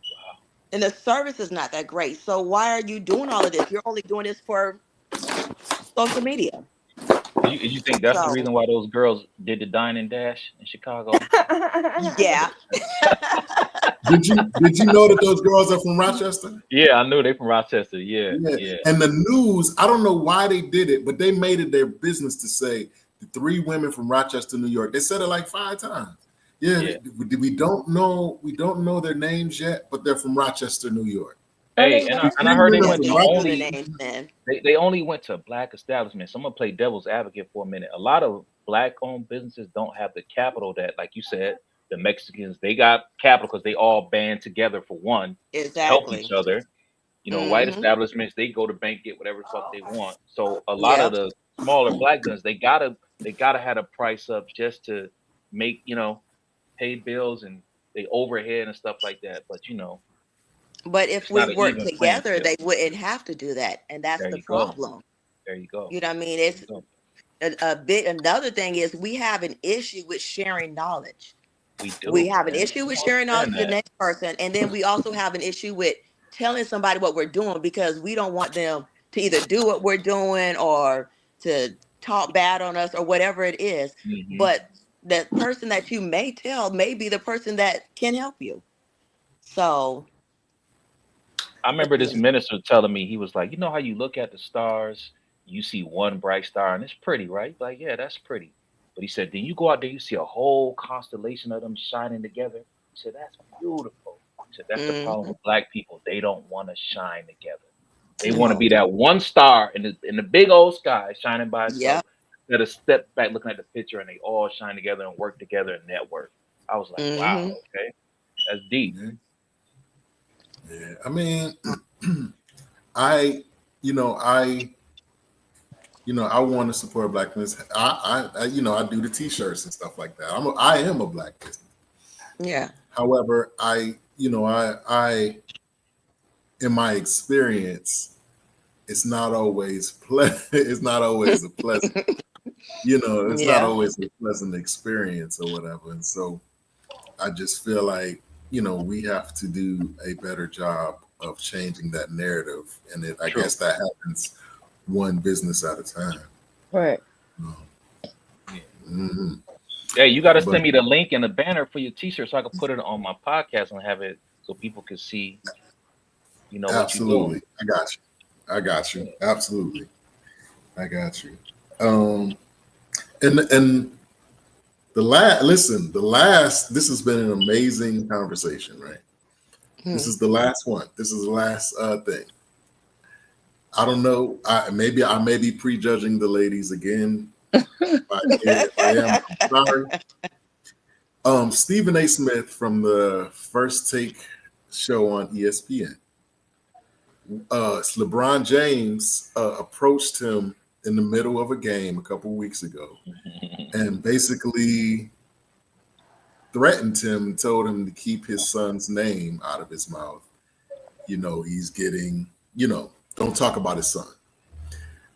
Wow. And the service is not that great. So why are you doing all of this? You're only doing this for social media. You think that's the reason why those girls did the dine and dash in Chicago? Yeah. Did you know that those girls are from Rochester? Yeah, I knew they from Rochester. Yeah. And the news, I don't know why they did it, but they made it their business to say the 3 women from Rochester, New York. They said it like 5 times. Yeah. We don't know their names yet, but they're from Rochester, New York. Hey, and I heard they went to they only went to black establishments. So I'm gonna play devil's advocate for a minute. A lot of black-owned businesses don't have the capital that, like you said, the Mexicans, they got capital because they all band together for one, help each other. You know, white establishments, they go to bank, get whatever the fuck they want. So a lot of the smaller black businesses, they gotta have a price up just to make, pay bills and they overhead and stuff like that. But but if we work together, they wouldn't have to do that, and that's the problem. There you go. You know what I mean? It's another thing is we have an issue with sharing knowledge. We do. We have an issue with sharing knowledge with the next person, and then we also have an issue with telling somebody what we're doing because we don't want them to either do what we're doing or to talk bad on us or whatever it is. But the person that you may tell may be the person that can help you. So I remember this minister telling me, he was like, you know how you look at the stars, you see one bright star and it's pretty, right? Like, yeah, that's pretty. But he said, then you go out there, you see a whole constellation of them shining together. He said, that's beautiful. He said, that's the problem with black people. They don't want to shine together. They want to be that one star in the big old sky shining by itself. Instead of step back looking at the picture and they all shine together and work together and network. I was like, wow, okay. That's deep. Yeah, I mean, I want to support black business. I do the T-shirts and stuff like that. I am a black business. Yeah. However, I in my experience, it's not always pleasant. It's not always a pleasant. It's not always a pleasant experience or whatever. And so, I just feel like we have to do a better job of changing that narrative, and I True. guess that happens one business at a time. Right. Mhm. Hey, you got to But send me the link and the banner for your T-shirt so I can put it on my podcast and have it so people can see, what you're doing. absolutely, I got you. Absolutely, I got you. And the last. This has been an amazing conversation, right? This is the last one. This is the last thing. I don't know. I may be prejudging the ladies again. If I am, I'm sorry. Stephen A. Smith from the First Take show on ESPN. LeBron James approached him in the middle of a game a couple of weeks ago and basically threatened him, told him to keep his son's name out of his mouth. He's getting, don't talk about his son.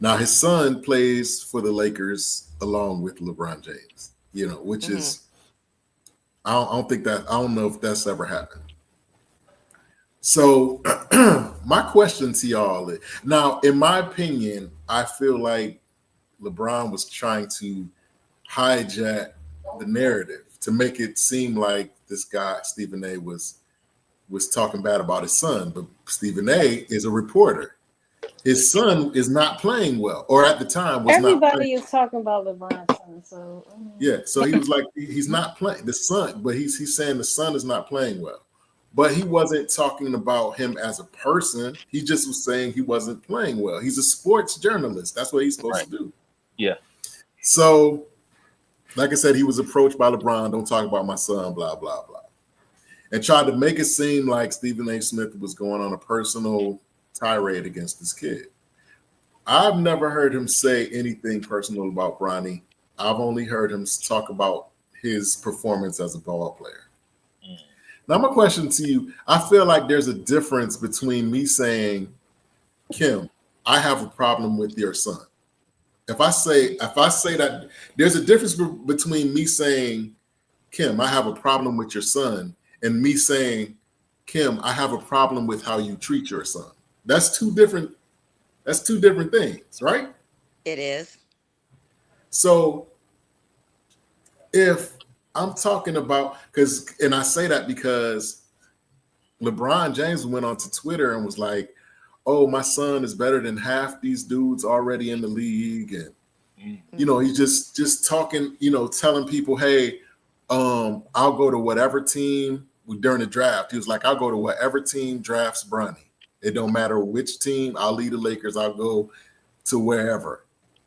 Now, his son plays for the Lakers along with LeBron James, which is, I don't know if that's ever happened. So my question to y'all is, now, in my opinion, I feel like LeBron was trying to hijack the narrative to make it seem like this guy, Stephen A, was talking bad about his son, but Stephen A is a reporter. His son is not playing well, or at the time was not playing. Everybody is talking about LeBron's son, so Yeah, so he was like, he's not playing the son, but he's saying the son is not playing well. But he wasn't talking about him as a person. He just was saying he wasn't playing well. He's a sports journalist. That's what he's supposed to do. Yeah. So, like I said, he was approached by LeBron, don't talk about my son, blah, blah, blah. And tried to make it seem like Stephen A. Smith was going on a personal tirade against this kid. I've never heard him say anything personal about Bronny. I've only heard him talk about his performance as a ball player. Now, my question to you, I feel like there's a difference between me saying, Kim, I have a problem with your son. If I say that, there's a difference between me saying, Kim, I have a problem with your son, and me saying, Kim, I have a problem with how you treat your son. That's two different things, right? It is. So if I'm talking about, and I say that because LeBron James went onto Twitter and was like, oh, my son is better than half these dudes already in the league. And, he's just talking, telling people, hey, I'll go to whatever team during the draft. He was like, I'll go to whatever team drafts Bronny. It don't matter which team. I'll lead the Lakers. I'll go to wherever.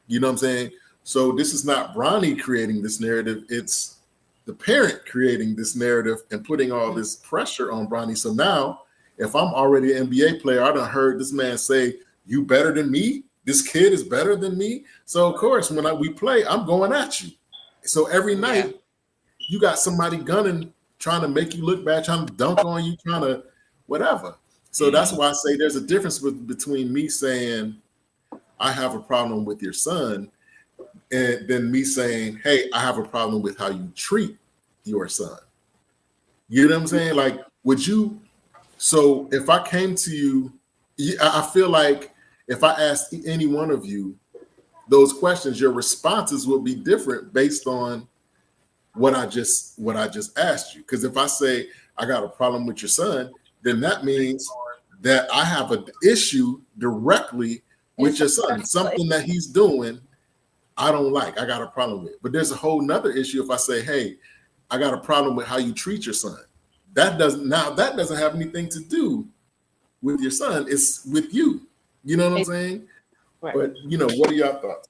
You know what I'm saying? So this is not Bronny creating this narrative. It's the parent creating this narrative and putting all this pressure on Bronny. So now, if I'm already an NBA player, I done heard this man say, you better than me? This kid is better than me? So, of course, when we play, I'm going at you. So every night, you got somebody gunning, trying to make you look bad, trying to dunk on you, trying to whatever. So that's why I say there's a difference between me saying, I have a problem with your son, and then me saying, hey, I have a problem with how you treat your son. You know what I'm saying? Like, so if I came to you, I feel like if I asked any one of you those questions, your responses will be different based on what I just asked you. Because if I say I got a problem with your son, then that means that I have an issue directly with your son. Something that he's doing, I don't like. I got a problem with. But there's a whole nother issue if I say, hey, I got a problem with how you treat your son. That doesn't have anything to do with your son. It's with you. You know what I'm saying? Right. But what are y'all thoughts?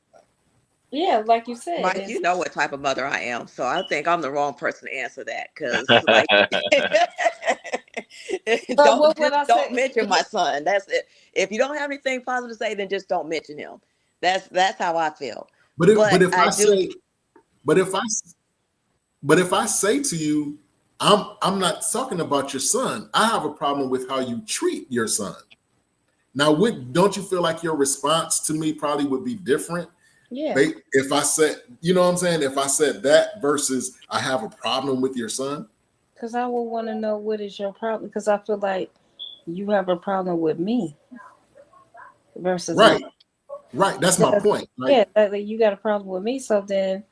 Yeah, like you said, Mike, you know what type of mother I am, so I think I'm the wrong person to answer that because, like, don't mention my son. That's it. If you don't have anything positive to say, then just don't mention him. That's how I feel. But if I say to you, I'm not talking about your son. I have a problem with how you treat your son. Now, don't you feel like your response to me probably would be different? Yeah. If I said, you know what I'm saying? If I said that versus I have a problem with your son. Because I would want to know what is your problem. Because I feel like you have a problem with me versus Right, right. That's my Because, point. Like, yeah, like, you got a problem with me, so then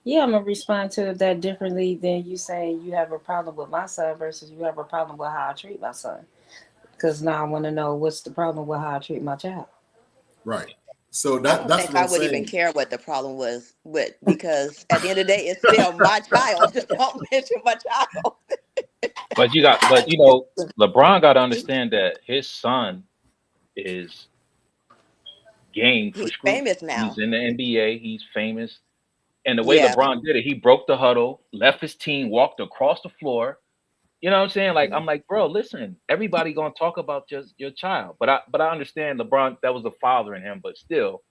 yeah, I'm gonna respond to that differently than you saying you have a problem with my son versus you have a problem with how I treat my son. Because now I want to know what's the problem with how I treat my child. right. So I don't that's think what I I'm would even saying. care what the problem was with, because at the end of the day, it's still my child. Just don't mention my child. But you know, LeBron got to understand that his son is game for He's scrutiny. famous He's now. in the NBA. He's famous. And the way Yeah. LeBron did it, he broke the huddle, left his team, walked across the floor. You know what I'm saying? Like I'm like, bro, listen, everybody gonna talk about just your child. But I understand LeBron, that was the father in him, but still,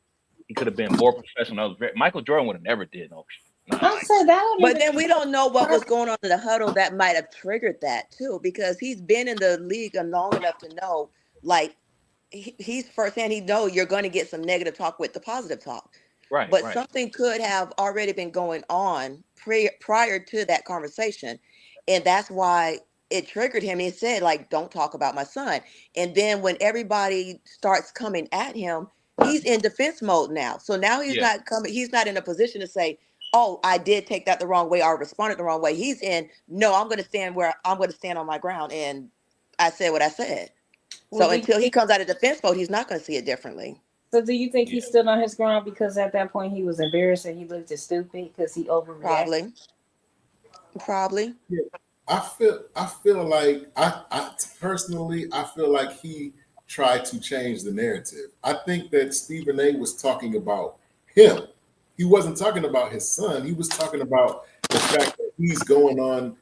he could have been more professional. That was Michael Jordan would have never did no nothing I'm like saying that don't But even. then we don't know what was going on in the huddle that might have triggered that too, because he's been in the league long enough to know, like, he's firsthand. He know you're going to get some negative talk with the positive talk, right, but right. something could have already been going on prior to that conversation, and that's why it triggered him. He said, like, don't talk about my son. And then when everybody starts coming at him, he's in defense mode now. So now Yeah. he's not in a position to say, oh, I did take that the wrong way, or responded the wrong way. He's in, no, I'm going to stand on my ground, and I said what I said. Well, So until he comes out of defense mode, he's not going to see it differently. so do you think he Yeah. stood on his ground because at that point he was embarrassed and he looked as stupid because he overreacted? Probably. Yeah, I feel like I personally I feel like he tried to change the narrative. I think that Stephen A was talking about him. He wasn't talking about his son. He was talking about the fact that he's going on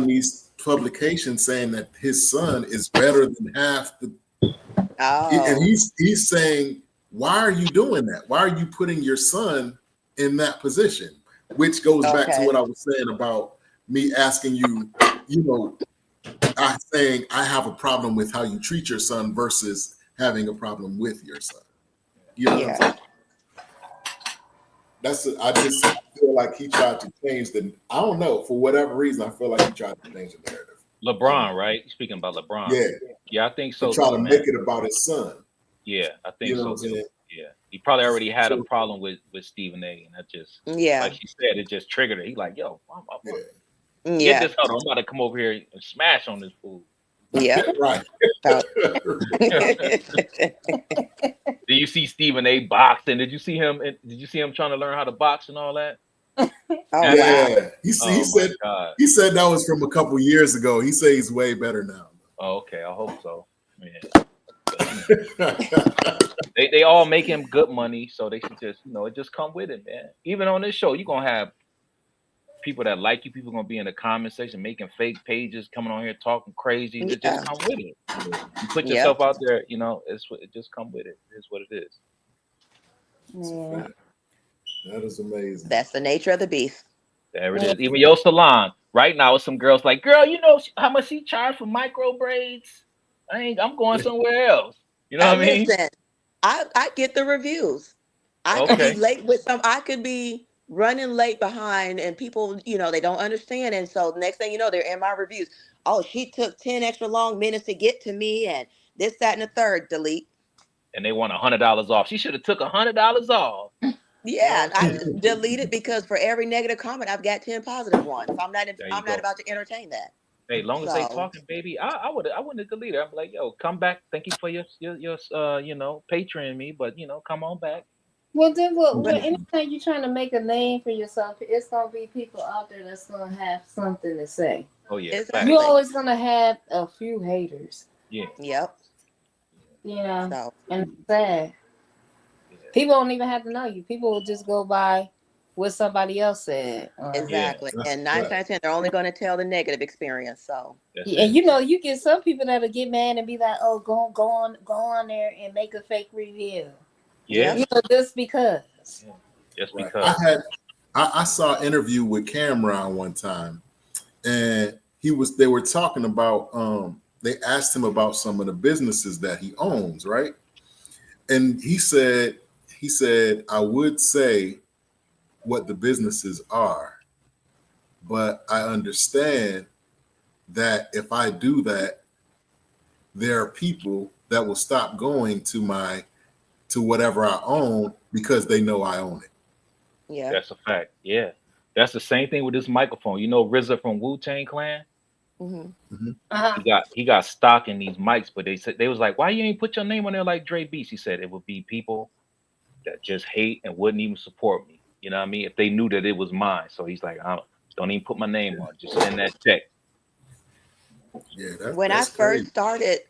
these publications saying that his son is better than half the, and Oh, he's saying, why are you doing that? Why are you putting your son in that position? Which goes back to okay. what I was saying about me asking you, you know, I saying I have a problem with how you treat your son versus having a problem with your son. You know what I'm saying? Yeah. I just feel like he tried to change the. I don't know, for whatever reason. I feel like he tried to change the narrative. LeBron, right? Speaking about LeBron. Yeah, Yeah, I think to so try too, to man. make it about his son. Yeah, I You think know what so I'm too. saying? Yeah. He probably already had a So problem with Stephen A. And that just, like Yeah. she said, it just triggered it. He like, yo, yeah, get Yeah. this huddle. I'm about to come over here and smash on this fool. Yep. right. So- Did you see Stephen A. boxing? Did you see him? Did you see him trying to learn how to box and all that? Oh wow. Yeah, he Oh my said god. he said that was from a couple years ago. He says he's way better now. Oh, okay. I hope so. Yeah. But, they all make him good money, so they should just, it just come with it, man. Even on this show, you're gonna have people that like you, people gonna be in the comment section making fake pages, coming on here talking crazy. It just Yeah. come with it. You put Yep. yourself out there, it just come with it. It's what it is. Yeah. That is amazing. That's the nature of the beast. There it is. Even your salon right now, with some girls like, girl, you know how much she charged for micro braids? I'm going somewhere else. You know what I mean? Listen, I get the reviews. I could be Okay. late with some. I could be running late behind, and people, they don't understand. And so next thing you know, they're in my reviews. Oh, she took 10 extra long minutes to get to me, and this, that, and the third. Delete. And they want $100 off. She should have took $100 off. Yeah, I delete it, because for every negative comment, I've got 10 positive ones. I'm not There you I'm go. not about to entertain that. Hey, long as they So talking, baby, I wouldn't have deleted. I'm like, yo, come back. Thank you for your Patreon me, but come on back. Well, then, well, Mhm. anytime you're trying to make a name for yourself, it's gonna be people out there that's gonna have something to say. Oh yeah, Exactly. You're always gonna have a few haters, yeah. yep. So and it's sad. People don't even have to know you. People will just go by what somebody else said. exactly. That's And 9 right. times 10, they're only going to tell the negative experience. So That's And it. you get some people that'll get mad and be like, "Oh, go on there and make a fake review." Yeah, Just because. just Right. because. I saw an interview with Cameron one time, and they were talking about they asked him about some of the businesses that he owns, right? And he said I would say what the businesses are, but I understand that if I do that, there are people that will stop going to whatever I own because they know I own it. Yeah. That's a fact. Yeah. That's the same thing with this microphone. You know RZA from Wu-Tang Clan? Hmm. Uh-huh. He got stock in these mics, but they was like, why you ain't put your name on there like Dre Beats? He said it would be people that just hate and wouldn't even support me. You know what I mean? If they knew that it was mine. So he's like, I don't even put my name on. Just send that check. Yeah, When I that's first crazy.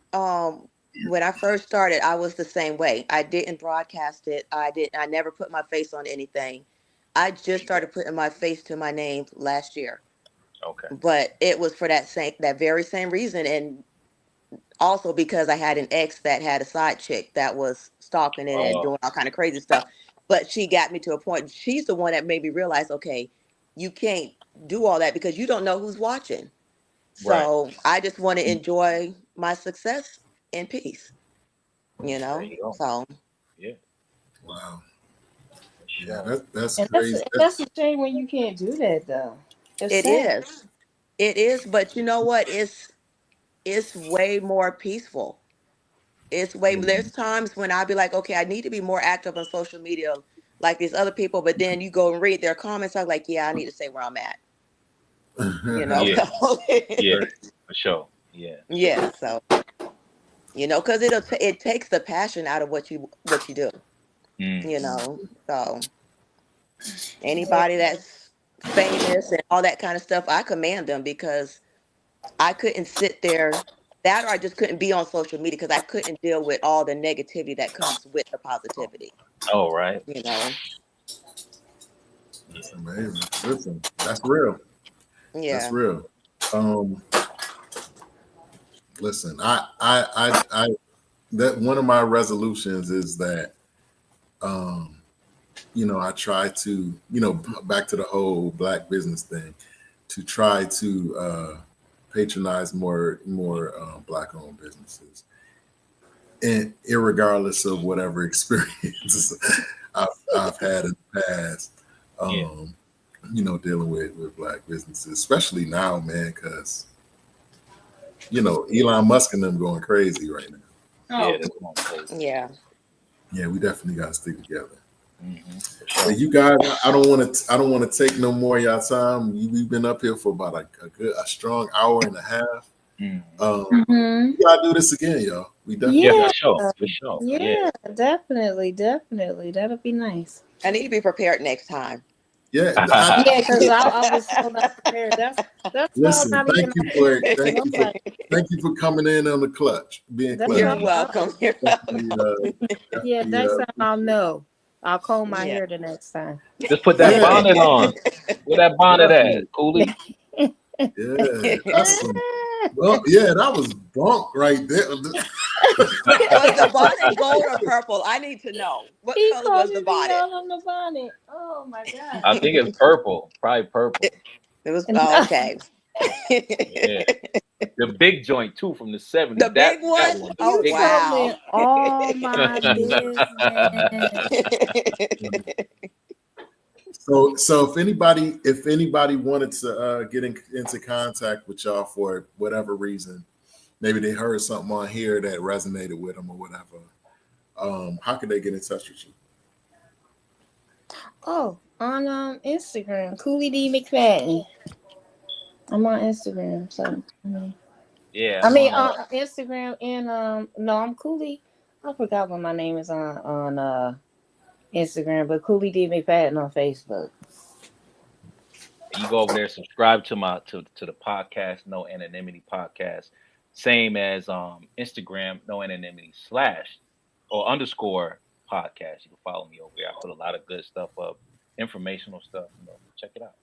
started, I was the same way. I didn't broadcast it. I never put my face on anything. I just started putting my face to my name last year. Okay. But it was for that very same reason, and also because I had an ex that had a side chick that was stalking it and Oh, doing all kind of crazy stuff. But she got me to a point. She's the one that made me realize, okay, you can't do all that because you don't know who's watching. right. So I just want to enjoy my success in peace, There you go. So Yeah. Wow. For Yeah, sure. that's And crazy. that's a shame when you can't do that though. It's it sad. is. It is, but you know what? It's way more peaceful. It's way Mhm. there's times when I'll be like, okay, I need to be more active on social media like these other people, but then you go and read their comments, I'm like, yeah, I need to say where I'm at, Yeah. Yeah. Right. For sure. Yeah. Yeah, so because it takes the passion out of what you do, Mm. so anybody that's famous and all that kind of stuff, I commend them because I couldn't sit there that or I just couldn't be on social media because I couldn't deal with all the negativity that comes with the positivity, Oh, right. you know. That's amazing. Listen, that's real. That's Yeah. real. Um, listen, I that one of my resolutions is that I try to, back to the whole black business thing, to try to patronize more black owned businesses, and irregardless of whatever experience I've had in the past, Yeah. dealing with black businesses, especially now, man, because Elon Musk and them going crazy right now. Yeah. That's going crazy. Yeah. Yeah, we definitely got to stick together. Mm-hmm. But you guys, I don't want to take no more of y'all time. We've been up here for about a strong hour and a half. Mm-hmm. Mhm. We gotta do this again, y'all. We definitely Yeah, Yeah. for sure. For sure. Yeah. Yeah, definitely. That'll be nice. I need to be prepared next time. Yeah. Yeah, because I was so not prepared. That's why I'm Listen, not even nobody. thank you for coming in on the clutch, being That's clutch. You're all right. welcome. You're welcome. Yeah, next time I'll know. I'll comb my Yeah. hair the next time. Just put that Yeah, bonnet on. Where that bonnet at, definitely. Cooley? Yeah, that's some. Well, yeah, that was bunk right there. Was the bonnet gold or purple? I need to know. What He color was called the me bonnet? out on the bonnet. Oh my god. I think it's purple. Probably purple. It was And- okay. Yeah. The big joint too from the 70s. The big That one? one. The Oh You big told wow. me all my business. So if anybody wanted to get into contact with y'all for whatever reason, maybe they heard something on here that resonated with them or whatever, how could they get in touch with you? Oh, on Instagram, Cooley D McFadden. I'm on Instagram, so Yeah. I mean I'm on Instagram and no, I'm Cooley. I forgot what my name is on Instagram, but Cooley D McFadden on Facebook. you go over there, subscribe to my to the podcast, No Anonymity Podcast. Same as Instagram, No Anonymity / or _podcast. You can follow me over there. I put a lot of good stuff up, informational stuff. Check it out.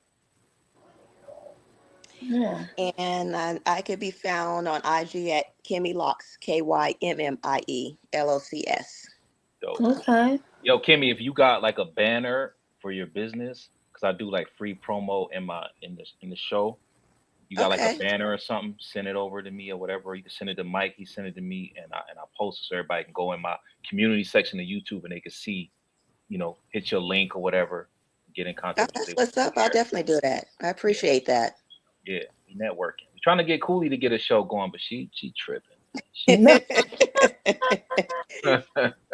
Yeah. And I could be found on IG at Kimmy Locks, KYMMIE LOCS. Dope. Okay. Yo, Kimmy, if you got like a banner for your business, because I do like free promo in the show. You got like a Okay. banner or something, send it over to me or whatever. Or you can send it to Mike, he send it to me, and I post it so everybody can go in my community section of YouTube and they can see, hit your link or whatever, get in contact with That's you. what's up. I'll definitely do that. I appreciate that. Yeah, we networking. We're trying to get Cooley to get a show going, but she tripping. No.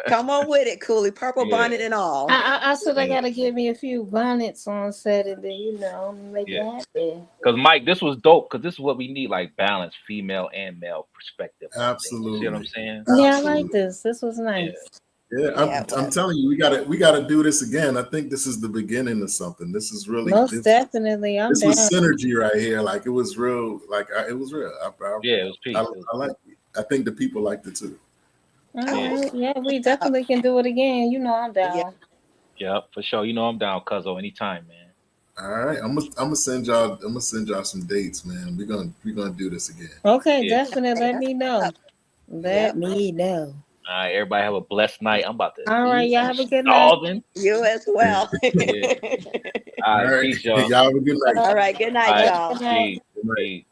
Come on with it, Cooley. Purple Yeah. bonnet and all. I said I Yeah. gotta give me a few bonnets on Saturday, you know, make Yeah. it happen. Because Mike, this was dope. Because this is what we need, like balance, female and male perspective. on things. You see what I'm Absolutely. saying? Yeah, I Absolutely. like this. This was nice. Yeah, Yeah, I'm telling you, we gotta do this again. I think this is the beginning of something. This is really Most definitely. I'm this down. was synergy right here. Like it was real. Like it was real. Yeah, it was peace. I like it. I think the people liked it too. All Yeah. right. Yeah, we definitely can do it again. You know I'm down. Yeah. Yep, for sure. You know I'm down, Cuzzo, anytime, man. All right, I'm gonna send y'all some dates, man. We're gonna do this again. Okay, Yeah. definitely. Let me know. Let me know. All right, everybody have a blessed night. I'm about to All right, eat y'all some have a good night. starving. You as well. Yeah. All right, peace, y'all. Y'all have a good night. All right. Good night, All right. y'all. Good night. Peace. Good night. Peace.